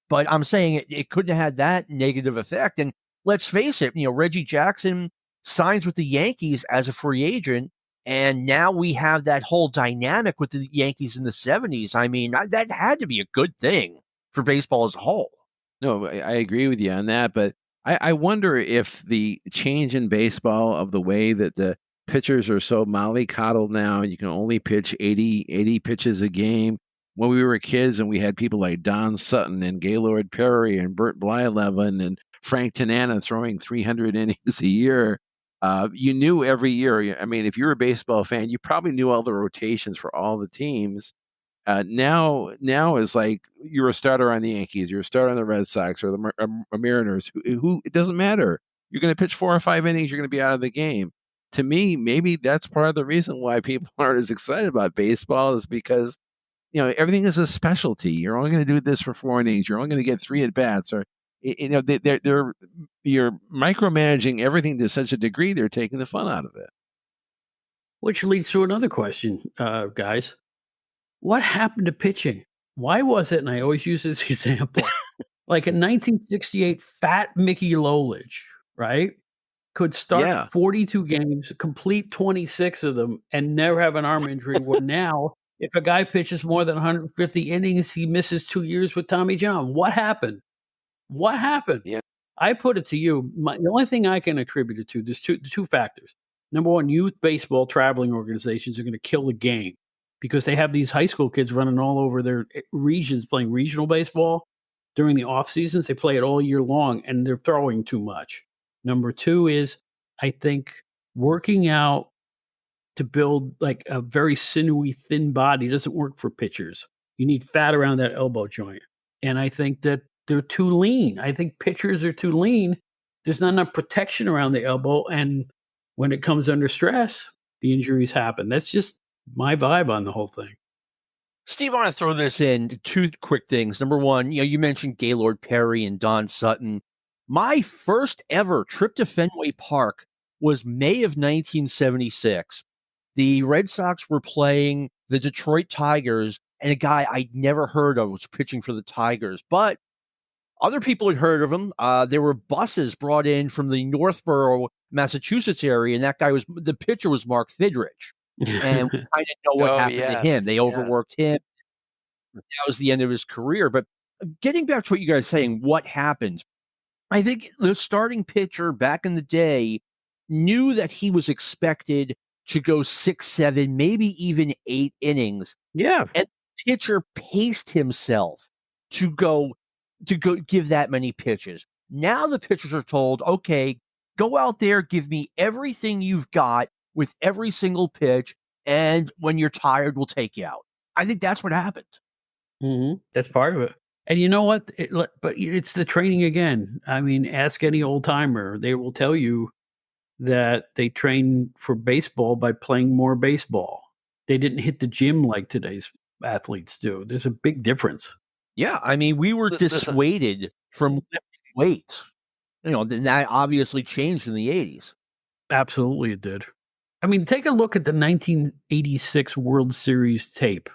but I'm saying it couldn't have had that negative effect. And let's face it, Reggie Jackson signs with the Yankees as a free agent. And now we have that whole dynamic with the Yankees in the 70s. I mean, that had to be a good thing for baseball as a whole. No, I agree with you on that, but I wonder if the change in baseball of the way that the pitchers are so mollycoddled now, and you can only pitch 80 pitches a game. When we were kids and we had people like Don Sutton and Gaylord Perry and Bert Blyleven and Frank Tanana throwing 300 innings a year, you knew every year. I mean, if you're a baseball fan, you probably knew all the rotations for all the teams. Now is like you're a starter on the Yankees, you're a starter on the Red Sox or the Mariners. Who it doesn't matter. You're going to pitch 4 or 5 innings, you're going to be out of the game. To me, maybe that's part of the reason why people aren't as excited about baseball is because everything is a specialty. You're only going to do this for 4 innings. You're only going to get 3 at bats, or they're you're micromanaging everything to such a degree they're taking the fun out of it. Which leads to another question, guys. What happened to pitching? Why was it, and I always use this example, like in 1968, fat Mickey Lolich, right, could start Yeah, 42 games, complete 26 of them, and never have an arm injury, where now, if a guy pitches more than 150 innings, he misses 2 years with Tommy John. What happened? What happened? yeah. I put it to you, the only thing I can attribute it to, there's two factors. Number one, youth baseball traveling organizations are going to kill the game because they have these high school kids running all over their regions playing regional baseball during the off seasons. They play it all year long and they're throwing too much. Number two is, I think, working out to build like a very sinewy, thin body doesn't work for pitchers. You need fat around that elbow joint. And I think that they're too lean. I think pitchers are too lean. There's not enough protection around the elbow. And when it comes under stress, the injuries happen. That's just my vibe on the whole thing. Steve, I want to throw this in two quick things. Number one, you mentioned Gaylord Perry and Don Sutton. My first ever trip to Fenway Park was May of 1976. The Red Sox were playing the Detroit Tigers, and a guy I'd never heard of was pitching for the Tigers, but other people had heard of him. There were buses brought in from the Northborough, Massachusetts area, and the pitcher was Mark Fidrich. And we kind of know what Oh happened to yeah, him. They yeah. overworked him. That was the end of his career. But getting back to what you guys are saying, what happened? I think the starting pitcher back in the day knew that he was expected to go 6, 7, maybe even 8 innings, Yeah. and the pitcher paced himself to go give that many pitches. Now the pitchers are told, okay, go out there, give me everything you've got with every single pitch, and when you're tired, we'll take you out. I think that's what happened. That's part of it. And you know what? But it's the training again. I mean, ask any old timer; they will tell you that they train for baseball by playing more baseball. They didn't hit the gym like today's athletes do. There's a big difference. Yeah, I mean, we were Listen, dissuaded from lifting weights. Then that obviously changed in the 80s. Absolutely, it did. I mean, take a look at the 1986 World Series tape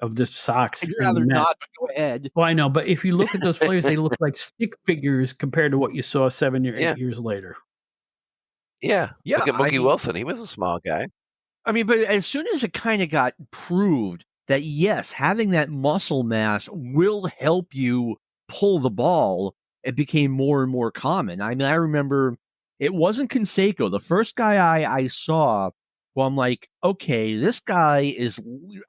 of the Sox I'd and rather Mets. not, but go ahead. Well, I know, but if you look at those players, they look like stick figures compared to what you saw 7 or 8 yeah, years later. yeah. Yeah, Look at Mookie Wilson. He was a small guy. but as soon as it kind of got proved that, yes, having that muscle mass will help you pull the ball, it became more and more common. I mean, I remember it wasn't Canseco. The first guy I saw, well, I'm like, okay, this guy is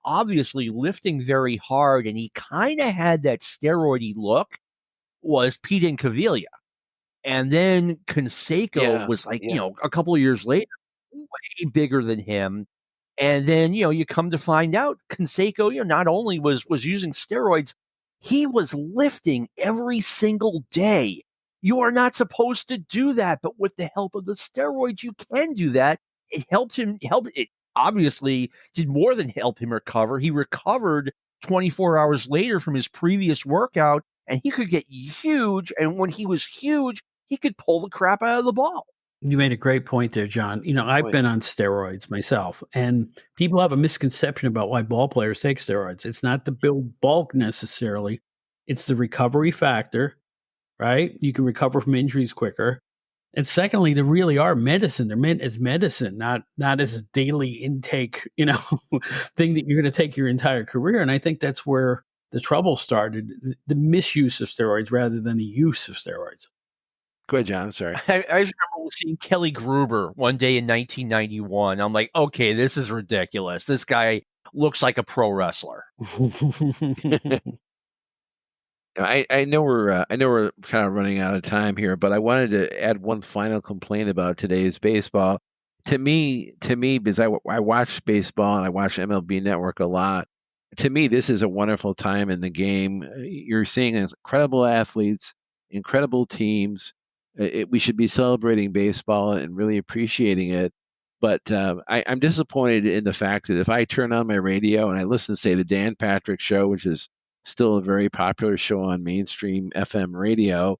obviously lifting very hard, and he kind of had that steroidy look, was Pete Incaviglia. And then Canseco Yeah, was like, yeah. a couple of years later, way bigger than him. And then, you come to find out Canseco, not only was using steroids, he was lifting every single day. You are not supposed to do that, but with the help of the steroids, you can do that. It it obviously did more than help him recover. He recovered 24 hours later from his previous workout, and he could get huge. And when he was huge, he could pull the crap out of the ball. You made a great point there, John. I've Boy, been on steroids myself, and people have a misconception about why ball players take steroids. It's not to build bulk necessarily, it's the recovery factor, right? You can recover from injuries quicker. And secondly, they really are medicine. They're meant as medicine, not as a daily intake, thing that you're going to take your entire career. And I think that's where the trouble started, the misuse of steroids rather than the use of steroids. go ahead, John. I'm sorry. I just remember seeing Kelly Gruber one day in 1991. I'm like, okay, this is ridiculous. This guy looks like a pro wrestler. I know we're kind of running out of time here, but I wanted to add one final complaint about today's baseball. To me, because I watch baseball and I watch MLB Network a lot. To me, this is a wonderful time in the game. You're seeing incredible athletes, incredible teams. We should be celebrating baseball and really appreciating it. But I'm disappointed in the fact that if I turn on my radio and I listen to, say, the Dan Patrick Show, which is still a very popular show on mainstream FM radio,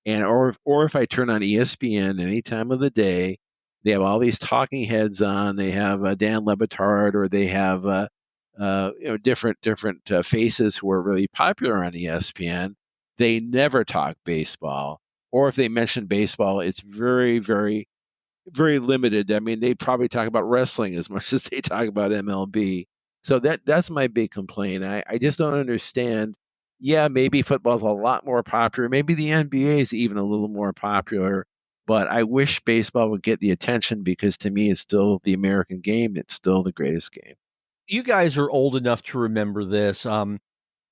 and or if I turn on ESPN any time of the day, they have all these talking heads on. They have Dan Lebitard, or they have different faces who are really popular on ESPN. They never talk baseball, or if they mention baseball, it's very, very, very limited. I mean, they probably talk about wrestling as much as they talk about MLB. So that's my big complaint. I just don't understand. Yeah, maybe football's a lot more popular. Maybe the NBA is even a little more popular. But I wish baseball would get the attention, because to me, it's still the American game. It's still the greatest game. You guys are old enough to remember this.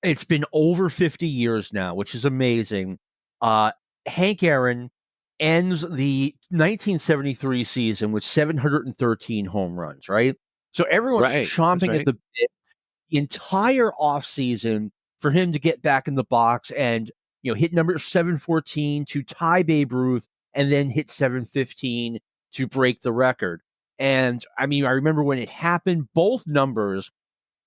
It's been over 50 years now, which is amazing. Uh, Hank Aaron ends the 1973 season with 713 home runs, right? So everyone's Right. That's chomping at right. the bit the entire offseason for him to get back in the box and hit number 714 to tie Babe Ruth, and then hit 715 to break the record. And I mean, I remember when it happened, both numbers.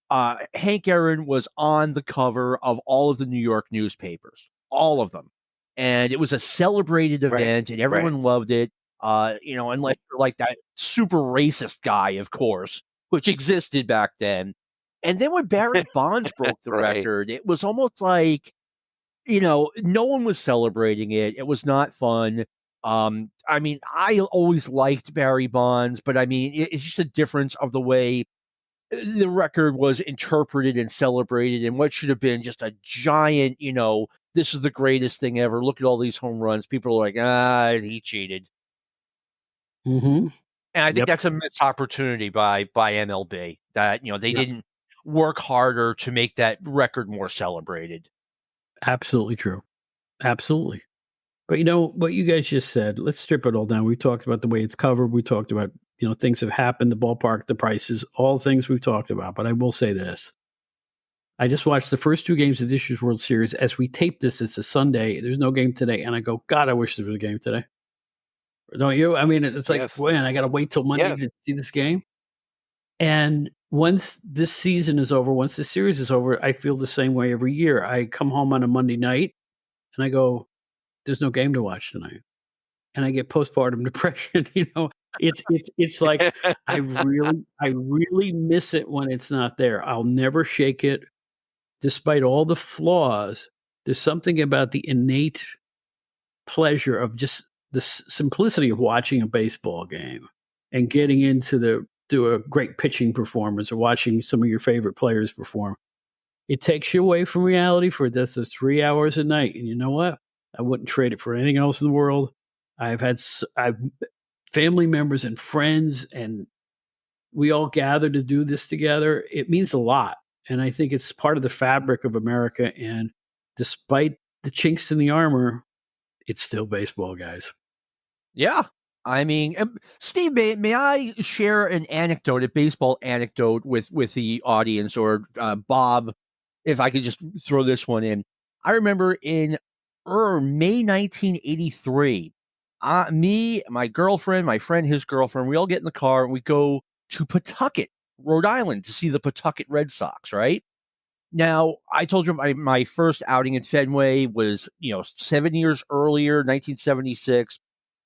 Hank Aaron was on the cover of all of the New York newspapers, all of them, and it was a celebrated Right. event, and Right. everyone loved it. Unless you're like that super racist guy, of course, which existed back then. And then when Barry Bonds broke the Right. record, it was almost like, no one was celebrating it. It was not fun. I mean, I always liked Barry Bonds, but I mean, it's just a difference of the way the record was interpreted and celebrated, and what should have been just a giant, this is the greatest thing ever. Look at all these home runs. People are like, he cheated. Mm-hmm. And I think Yep. that's a missed opportunity by MLB that, they Yep. didn't work harder to make that record more celebrated. Absolutely true. Absolutely. But what you guys just said, let's strip it all down. We talked about the way it's covered. We talked about, things have happened, the ballpark, the prices, all things we've talked about. But I will say this. I just watched the first two games of this year's World Series. As we tape this, it's a Sunday. There's no game today. And I go, God, I wish there was a game today. Don't you? I mean, it's like, Yes. man, I got to wait till Monday Yes. to see this game. And once this season is over, once the series is over, I feel the same way every year. I come home on a Monday night and I go, there's no game to watch tonight. And I get postpartum depression. It's like I really miss it when it's not there. I'll never shake it, despite all the flaws. There's something about the innate pleasure of just the simplicity of watching a baseball game and getting into a great pitching performance or watching some of your favorite players perform. It takes you away from reality for this 3 hours a night. And you know what? I wouldn't trade it for anything else in the world. I've family members and friends, and we all gather to do this together. It means a lot. And I think it's part of the fabric of America. And despite the chinks in the armor, it's still baseball, guys. Yeah. I mean, Steve, may I share an anecdote, a baseball anecdote with the audience, or Bob, if I could just throw this one in. I remember in May 1983, me, my girlfriend, my friend, his girlfriend, we all get in the car and we go to Pawtucket, Rhode Island, to see the Pawtucket Red Sox, right? Now, I told you my first outing at Fenway was, 7 years earlier, 1976.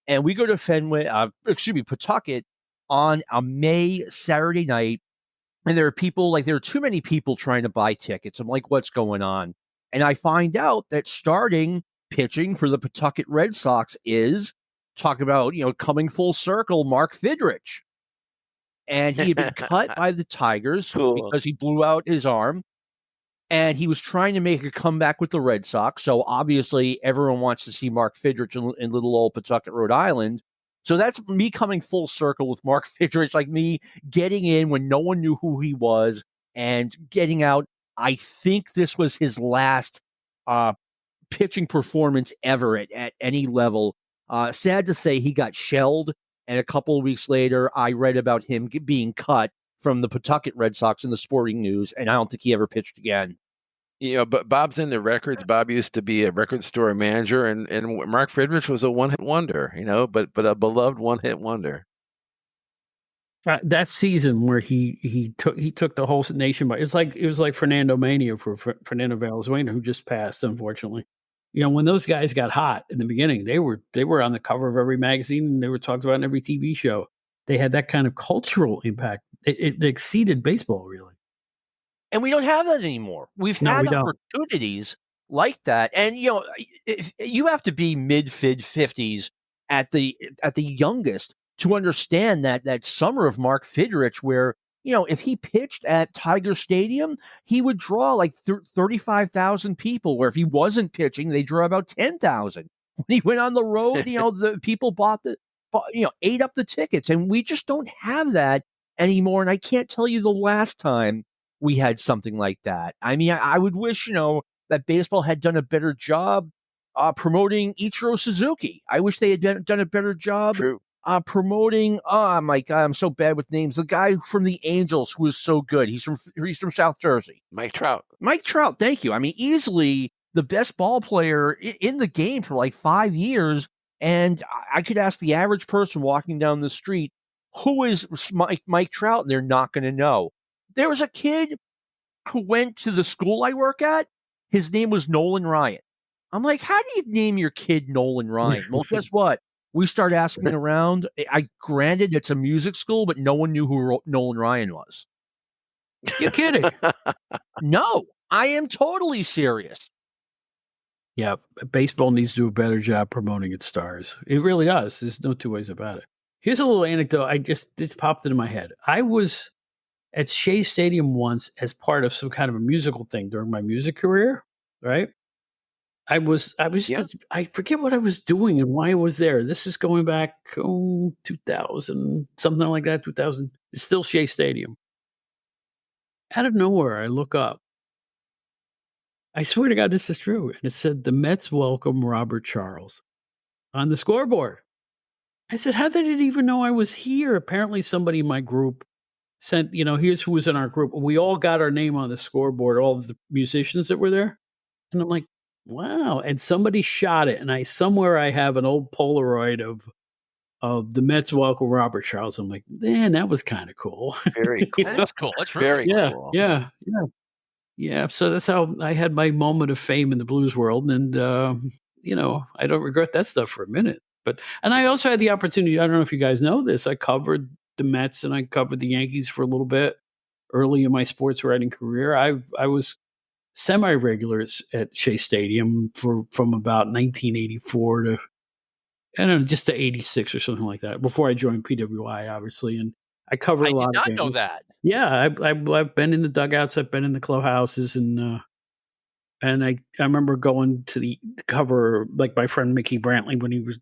And we go to Pawtucket on a May Saturday night. And there are too many people trying to buy tickets. I'm like, what's going on? And I find out that starting pitching for the Pawtucket Red Sox is, talk about, coming full circle, Mark Fidrich. And he had been cut by the Tigers Cool. because he blew out his arm. And he was trying to make a comeback with the Red Sox. So obviously everyone wants to see Mark Fidrich in little old Pawtucket, Rhode Island. So that's me coming full circle with Mark Fidrich, like me getting in when no one knew who he was and getting out. I think this was his last pitching performance ever at any level. Sad to say, he got shelled. And a couple of weeks later, I read about him being cut from the Pawtucket Red Sox in the Sporting News, and I don't think he ever pitched again. But Bob's into records. Bob used to be a record store manager, and Mark Friedrich was a one-hit wonder, but a beloved one-hit wonder. That season where he took the whole nation by, it was like Fernando Mania for Fernando Valenzuela, who just passed, unfortunately. When those guys got hot in the beginning, they were on the cover of every magazine and they were talked about in every TV show. They had that kind of cultural impact. It exceeded baseball, really. And we don't have that anymore. We've had opportunities like that. And, if you have to be mid-50s at the youngest to understand that summer of Mark Fidrich where, if he pitched at Tiger Stadium, he would draw like 35,000 people, where if he wasn't pitching, they draw about 10,000. When he went on the road, the people ate up the tickets, and we just don't have that anymore. And I can't tell you the last time we had something like that. I mean, I would wish, that baseball had done a better job promoting Ichiro Suzuki. I wish they had done a better job promoting, oh my God, I'm so bad with names. The guy from the Angels who is so good. He's from South Jersey. Mike Trout. Mike Trout, thank you. I mean, easily the best ball player in the game for like 5 years. And I could ask the average person walking down the street, who is Mike Trout? And they're not going to know. There was a kid who went to the school I work at. His name was Nolan Ryan. I'm like, how do you name your kid Nolan Ryan? Well, guess what? We start asking around. Granted, it's a music school, but no one knew who Nolan Ryan was. You're kidding. No, I am totally serious. Yeah, baseball needs to do a better job promoting its stars. It really does. There's no two ways about it. Here's a little anecdote. It popped into my head. I was at Shea Stadium once as part of some kind of a musical thing during my music career, right? I forget what I was doing and why I was there. This is going back 2000, something like that, 2000. It's still Shea Stadium. Out of nowhere, I look up. I swear to God, this is true. And it said, the Mets welcome Robert Charles. on the scoreboard. I said, "How did it even know I was here?" Apparently, somebody in my group sent, here's who was in our group. We all got our name on the scoreboard, all of the musicians that were there. And I'm like, wow. And somebody shot it. And somewhere I have an old Polaroid of the Mets welcome Robert Charles. I'm like, man, that was kind of cool. Very cool. That is cool. That's really Very cool. Yeah, cool. yeah, yeah. Yeah. So that's how I had my moment of fame in the blues world. And, I don't regret that stuff for a minute. And I also had the opportunity, I don't know if you guys know this, I covered the Mets and I covered the Yankees for a little bit early in my sports writing career. I was semi-regular at Shea Stadium from about 1984 to, I don't know, just to 86 or something like that, before I joined PWI, obviously. And I covered I a did lot of not know games. that. Yeah, I've been in the dugouts, I've been in the clubhouses, and I remember going to cover, like, my friend Mickey Brantley when he was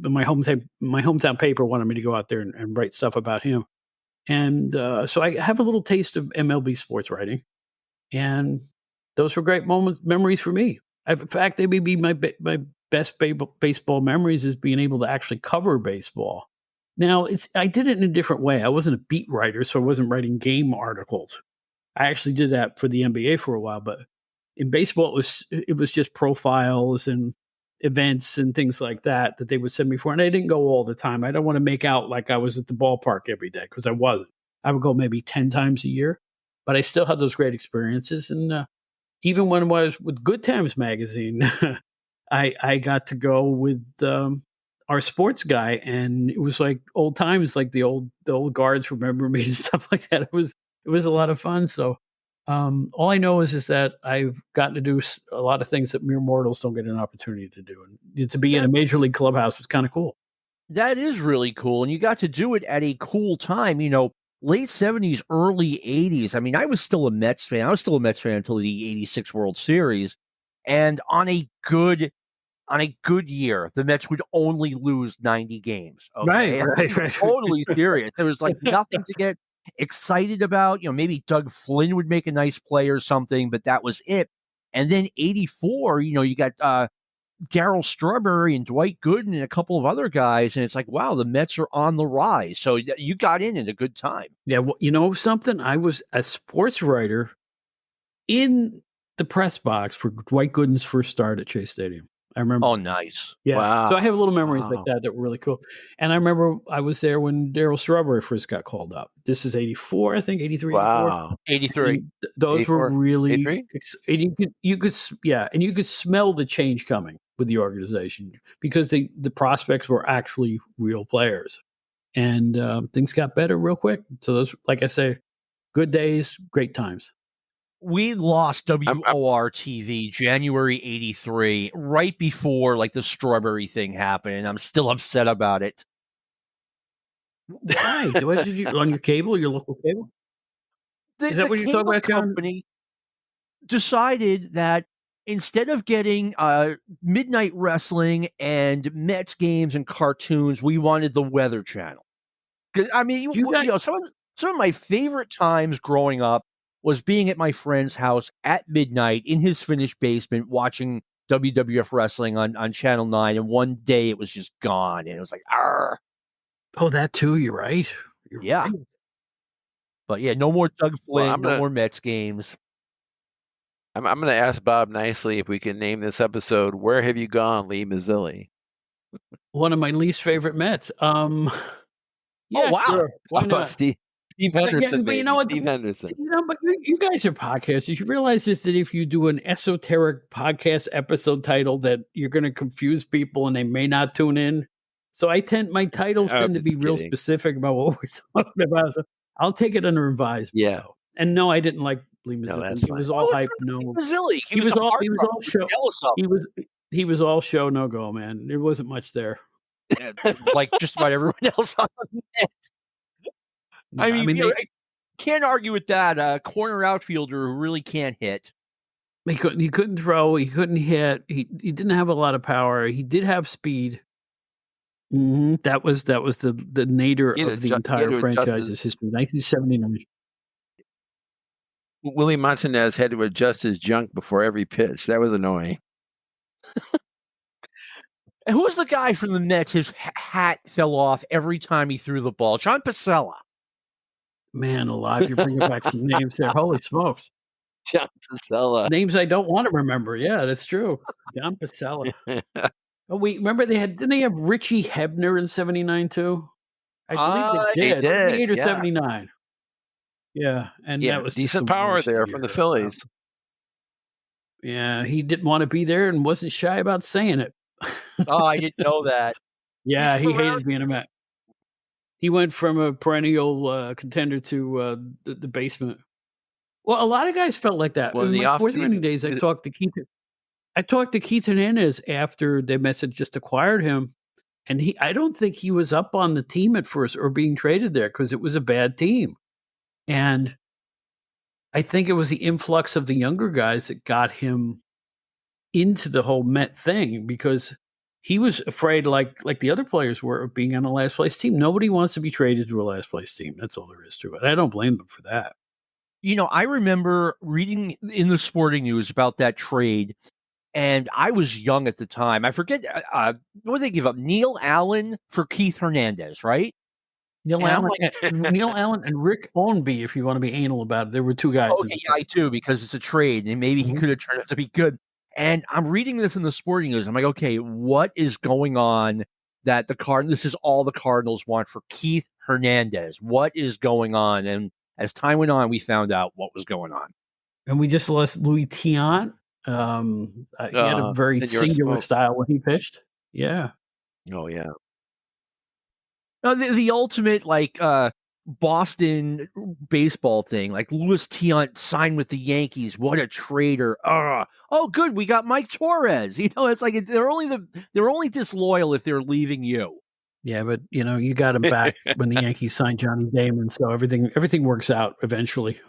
my hometown paper wanted me to go out there and write stuff about him. And so I have a little taste of MLB sports writing, and those were great memories for me. In fact, they may be my best baseball memories is being able to actually cover baseball. Now, I did it in a different way. I wasn't a beat writer, so I wasn't writing game articles. I actually did that for the NBA for a while, but in baseball, it was just profiles and events and things like that they would send me for, and I didn't go all the time. I don't want to make out like I was at the ballpark every day, because I wasn't. I would go maybe 10 times a year, but I still had those great experiences. And even when I was with Good Times magazine, I got to go with our sports guy, and it was like old times, like the old guards remember me and stuff like that. It was a lot of fun. So all I know is that I've gotten to do a lot of things that mere mortals don't get an opportunity to do, and to be in a major league clubhouse was kind of cool. That is really cool, and you got to do it at a cool time, late 70s, early 80s. I mean, I was still a Mets fan. I was still a Mets fan until the 86 World Series, and on a good year, the Mets would only lose 90 games, Right, okay? I'm right, being right. totally serious. There was, like, nothing to get excited about. Maybe Doug Flynn would make a nice play or something, but that was it. And then 84, you got Darryl Strawberry and Dwight Gooden and a couple of other guys, and it's like, wow, the Mets are on the rise. So you got in at a good time. Yeah, well, you know something? I was a sports writer in the press box for Dwight Gooden's first start at Chase Stadium. I remember. Oh, nice. Yeah. So I have little memories like Wow. that were really cool. And I remember I was there when Darryl Strawberry first got called up. This is 84, I think, 83, 84. Wow. 83. And those were 84, really 83? and you could smell the change coming with the organization, because the prospects were actually real players. And things got better real quick. So those, like I say, good days, great times. We lost I'm WOR TV January 83, right before, like, the Strawberry thing happened, and I'm still upset about it. Why? Did you on your cable, your local cable? The Is that the what you're talking cable about, John? company decided that instead of getting midnight wrestling and Mets games and cartoons, we wanted the Weather Channel. 'Cause, I mean, You got some of my favorite times growing up was being at my friend's house at midnight in his finished basement watching WWF wrestling on Channel 9, and one day it was just gone, and it was like, "Arr." that too, you're right. You're Yeah. right. But, yeah, no more Doug well. Flynn, no more Mets games. I'm gonna ask Bob nicely if we can name this episode "Where Have You Gone, Lee Mazzilli?" One of my least favorite Mets. Oh, Yeah, wow. sure. How Why about not? Steve Yeah, Henderson, but you know maybe what? Steve Henderson? But you guys are podcasters. You realize this, that if you do an esoteric podcast episode title, that you're going to confuse people and they may not tune in. So my titles I'm tend to be just real kidding. specific about what we're talking about. So I'll take it under advisement, Yeah, though. And no, I didn't like Lee no, Mazzilli. that's He fine. was all Oh, hype. it's No, Mazzilli. He he was was a all heartthrob. he was all I was show. jealous of He him. was all show, no go, man. There wasn't much there. Like just about everyone else on the net. I I mean, mean, I can't argue with that. A corner outfielder who really can't hit. he couldn't throw, he couldn't hit, he didn't have a lot of power. He did have speed. That was the nadir He had, of the he had entire to adjust his. franchise's history. 1979. Willie Montanez had to adjust his junk before every pitch. That was annoying. And who was the guy from the Mets? His hat fell off every time he threw the ball. John Pacella. Man alive, you're bringing back some names there. Holy smokes. John Pacella. Names I don't want to remember. Yeah, that's true. John Pacella. Oh, wait, remember didn't they have Richie Hebner in 79 too? I believe they They did. did, 78 or yeah. 79. Yeah, and Yeah, that was just decent the power worst there from the year. Phillies. Yeah, he didn't want to be there and wasn't shy about saying it. Oh, I didn't know that. Yeah, he Ferrari- hated being a Met. He went from a perennial contender to the basement. Well, a lot of guys felt like that. Well, in In the my sports writing offseason, days, I talked to Keith Hernandez after the Mets had just acquired him, and I don't think he was up on the team at first or being traded there because it was a bad team. And I think it was the influx of the younger guys that got him into the whole Met thing because he was afraid, like the other players were, of being on a last place team. Nobody wants to be traded to a last place team. That's all there is to it. I don't blame them for that. I remember reading in the sporting news about that trade, and I was young at the time. I forget, what did they give up? Neil Allen for Keith Hernandez, right? Neil And I'm Allen, like, Neil Allen, and Rick Ownby. If you want to be anal about it, there were two guys. okay, yeah, I do, because it's a trade, and maybe he could have turned out to be good. And I'm reading this in the sporting news. I'm like, okay, what is going on that this is all the Cardinals want for Keith Hernandez? What is going on? And as time went on, we found out what was going on. And we just lost Louis Tiant. He had a very singular style when he pitched. Yeah. Oh, yeah. No, the ultimate, Boston baseball thing, like Louis Tiant signed with the Yankees. What a traitor! Oh, good, we got Mike Torres. It's like they're only disloyal if they're leaving you. Yeah, but you got him back when the Yankees signed Johnny Damon, so everything works out eventually.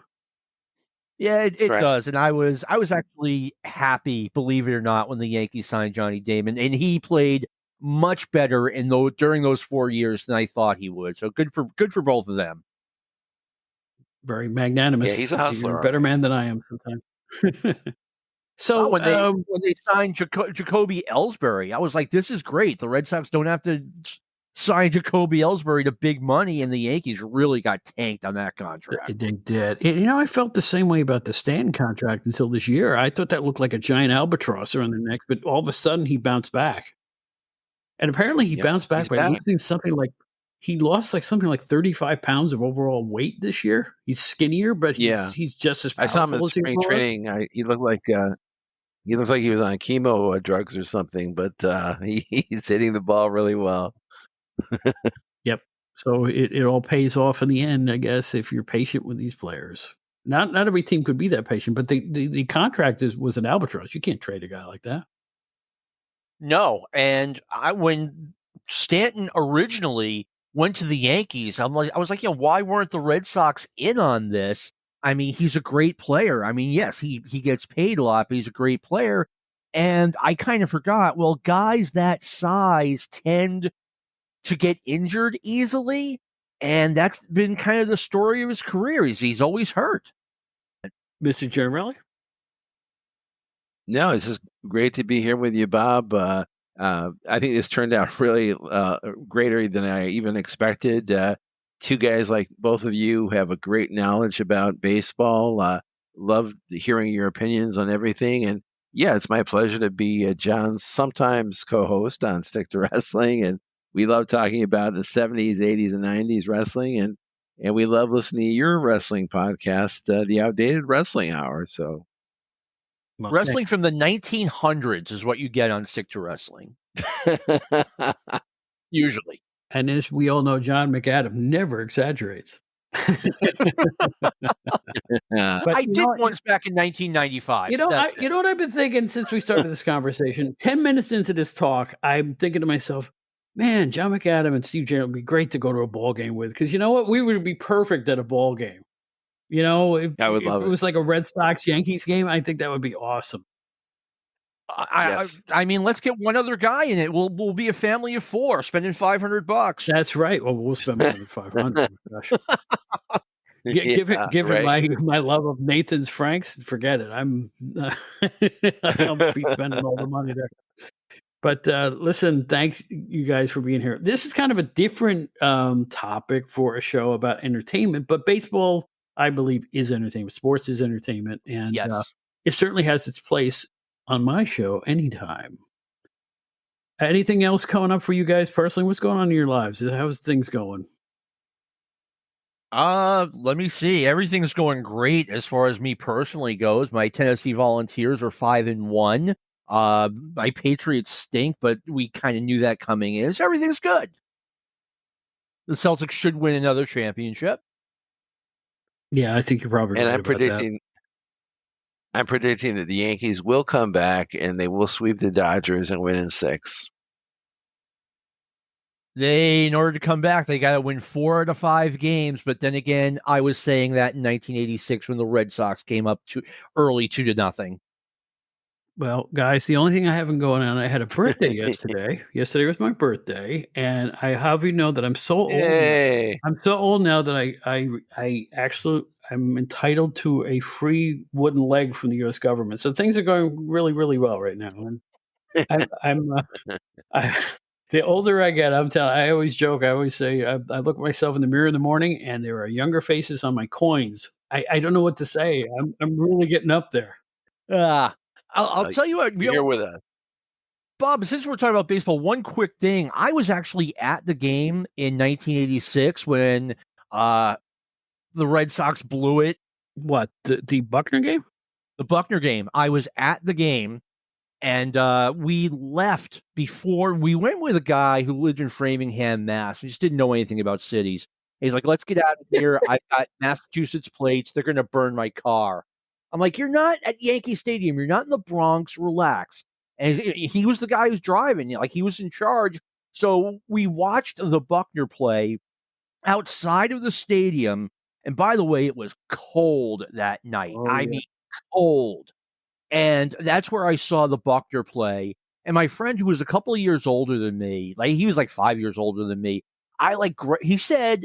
Yeah, it does, and I was actually happy, believe it or not, when the Yankees signed Johnny Damon, and he played much better during those 4 years than I thought he would. So good for both of them. Very magnanimous. Yeah, he's a hustler. You're a better man than I am sometimes. So when they signed Jacoby Ellsbury, I was like, this is great. The Red Sox don't have to sign Jacoby Ellsbury to big money, and the Yankees really got tanked on that contract. They did. I felt the same way about the Stanton contract until this year. I thought that looked like a giant albatross around their neck, but all of a sudden he bounced back. And apparently he bounced back by losing he lost something like 35 pounds of overall weight this year. He's skinnier, but he's just as powerful. I saw him in spring training. He looked like he was on chemo drugs or something, but he's hitting the ball really well. Yep. So it all pays off in the end, I guess, if you're patient with these players. Not every team could be that patient, but the contract was an albatross. You can't trade a guy like that. No, and when Stanton originally went to the Yankees, I was like, why weren't the Red Sox in on this? I mean, he's a great player. I mean, yes, he gets paid a lot, but he's a great player. And I kind of forgot, well, guys that size tend to get injured easily, and that's been kind of the story of his career. He's always hurt. Mr. Gennarelli? No, it's just great to be here with you, Bob. I think this turned out really greater than I even expected. Two guys like both of you have a great knowledge about baseball. Love hearing your opinions on everything. And yeah, it's my pleasure to be John's sometimes co-host on Stick to Wrestling. And we love talking about the 70s, 80s, and 90s wrestling. And we love listening to your wrestling podcast, the Outdated Wrestling Hour. So. Okay. Wrestling from the 1900s is what you get on Stick to Wrestling. Usually. And as we all know, John McAdam never exaggerates. I did once back in 1995. You know what I've been thinking since we started this conversation? 10 minutes into this talk, I'm thinking to myself, man, John McAdam and Steve Jennings would be great to go to a ball game with. Because you know what? We would be perfect at a ball game. If I would love it was like a Red Sox Yankees game, I think that would be awesome. I mean, let's get one other guy in it. We'll be a family of four, spending $500. That's right. Well, we'll spend more than $500. Given my love of Nathan's Franks, forget it. I'll be spending all the money there. But listen, thanks you guys for being here. This is kind of a different topic for a show about entertainment, but baseball, I believe, is entertainment. Sports is entertainment, and Yes. it certainly has its place on my show anytime. Anything else coming up for you guys personally? What's going on in your lives? How's things going? Let me see. Everything's going great as far as me personally goes. My Tennessee Volunteers are 5-1. My Patriots stink, but we kind of knew that coming in. So everything's good. The Celtics should win another championship. Yeah, I think you're probably And right about that. I'm predicting that the Yankees will come back and they will sweep the Dodgers and win in 6. In order to come back, they got to win 4 out of 5 games. But then again, I was saying that in 1986 when the Red Sox came up too early, 2-0. Well, guys, the only thing I haven't going on, I had a birthday yesterday. Yesterday was my birthday, and I have you know that I'm so old. Yay! I'm so old now that I actually I'm entitled to a free wooden leg from the U.S. government. So things are going really, really well right now. And I'm I, the older I get, I always joke. I always say I look at myself in the mirror in the morning, and there are younger faces on my coins. I don't know what to say. I'm really getting up there. I'll tell you what, You're here with us. Bob, since we're talking about baseball, one quick thing. I was actually at the game in 1986 when the Red Sox blew it. What, the Buckner game? The Buckner game. I was at the game, and we left before. We went with a guy who lived in Framingham, Mass. We just didn't know anything about cities. He's like, let's get out of here. I've got Massachusetts plates. They're going to burn my car. I'm like, you're not at Yankee Stadium. You're not in the Bronx. Relax. And he was the guy who's driving. Like, he was in charge. So we watched the Buckner play outside of the stadium. And by the way, it was cold that night. Oh, I yeah. mean, cold. And that's where I saw the Buckner play. And my friend, who was a couple of years older than me, like he was like 5 years older than me, he said,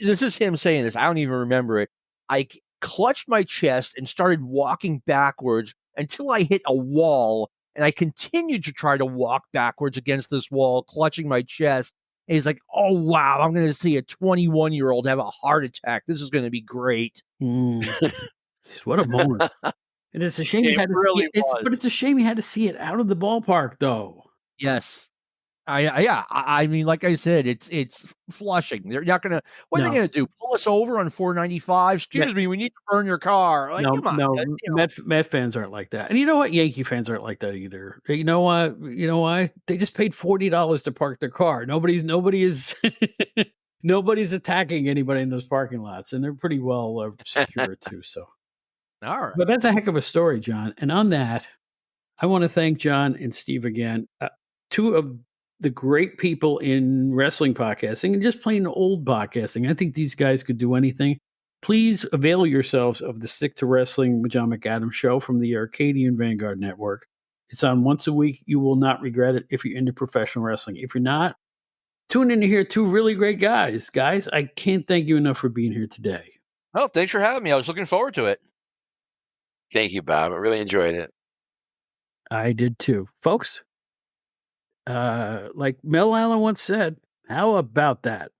this is him saying this, I don't even remember it. I clutched my chest and started walking backwards until I hit a wall. And I continued to try to walk backwards against this wall, clutching my chest. And he's like, oh, wow, I'm going to see a 21-year-old have a heart attack. This is going to be great. What a moment. And it's a shame It really was. but it's a shame he had to see it out of the ballpark, though. Yes. I mean, like I said, it's Flushing. They're not gonna. What are they gonna do? Pull us over on 495? Excuse me, we need to burn your car. Like, come on. Met fans aren't like that, and you know what? Yankee fans aren't like that either. You know what? You know why? They just paid $40 to park their car. Nobody is nobody's attacking anybody in those parking lots, and they're pretty well secure too. So, all right. But that's a heck of a story, John. And on that, I want to thank John and Steve again, two of the great people in wrestling podcasting and just plain old podcasting. I think these guys could do anything. Please avail yourselves of the Stick to Wrestling with John McAdam show from the Arcadian Vanguard Network. It's on once a week. You will not regret it if you're into professional wrestling. If you're not, tune in to hear two really great guys. Guys, I can't thank you enough for being here today. Well, thanks for having me. I was looking forward to it. Thank you, Bob. I really enjoyed it. I did too. Folks, like Mel Allen once said, how about that?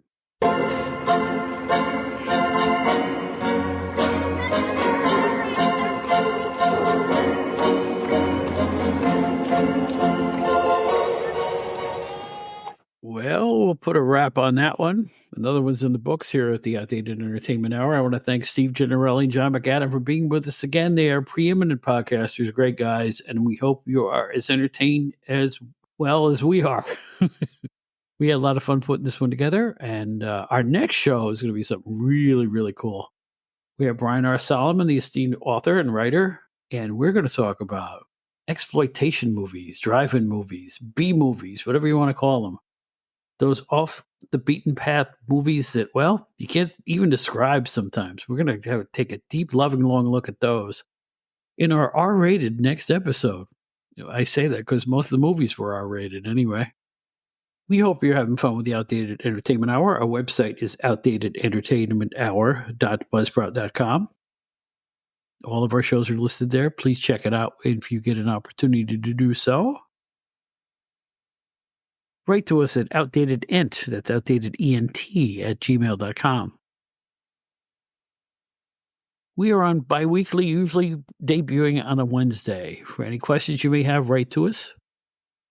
Well, we'll put a wrap on that one. Another one's in the books here at the Outdated Entertainment Hour. I want to thank Steve Gennarelli and John McAdam for being with us again. They are preeminent podcasters, great guys, and we hope you are as entertained as well as we are. We had a lot of fun putting this one together, and our next show is going to be something really, really cool. We have Brian R. Solomon, the esteemed author and writer, and we're going to talk about exploitation movies, drive-in movies, B movies, whatever you want to call them. Those off the beaten path movies that, well, you can't even describe sometimes. We're going to take a deep, loving, long look at those in our R-rated next episode. I say that because most of the movies were R-rated anyway. We hope you're having fun with the Outdated Entertainment Hour. Our website is outdatedentertainmenthour.buzzsprout.com. All of our shows are listed there. Please check it out if you get an opportunity to do so. Write to us at outdatedent, that's outdatedent at gmail.com. We are on bi-weekly, usually debuting on a Wednesday. For any questions you may have, write to us.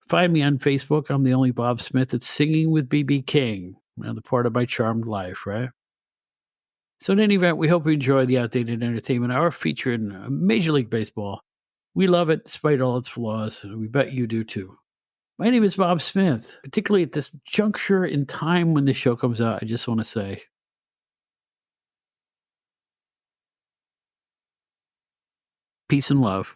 Find me on Facebook. I'm the only Bob Smith that's singing with B.B. King. Another part of my charmed life, right? So in any event, we hope you enjoy the Outdated Entertainment Hour featuring Major League Baseball. We love it despite all its flaws, and we bet you do too. My name is Bob Smith. Particularly at this juncture in time when the show comes out, I just want to say peace and love.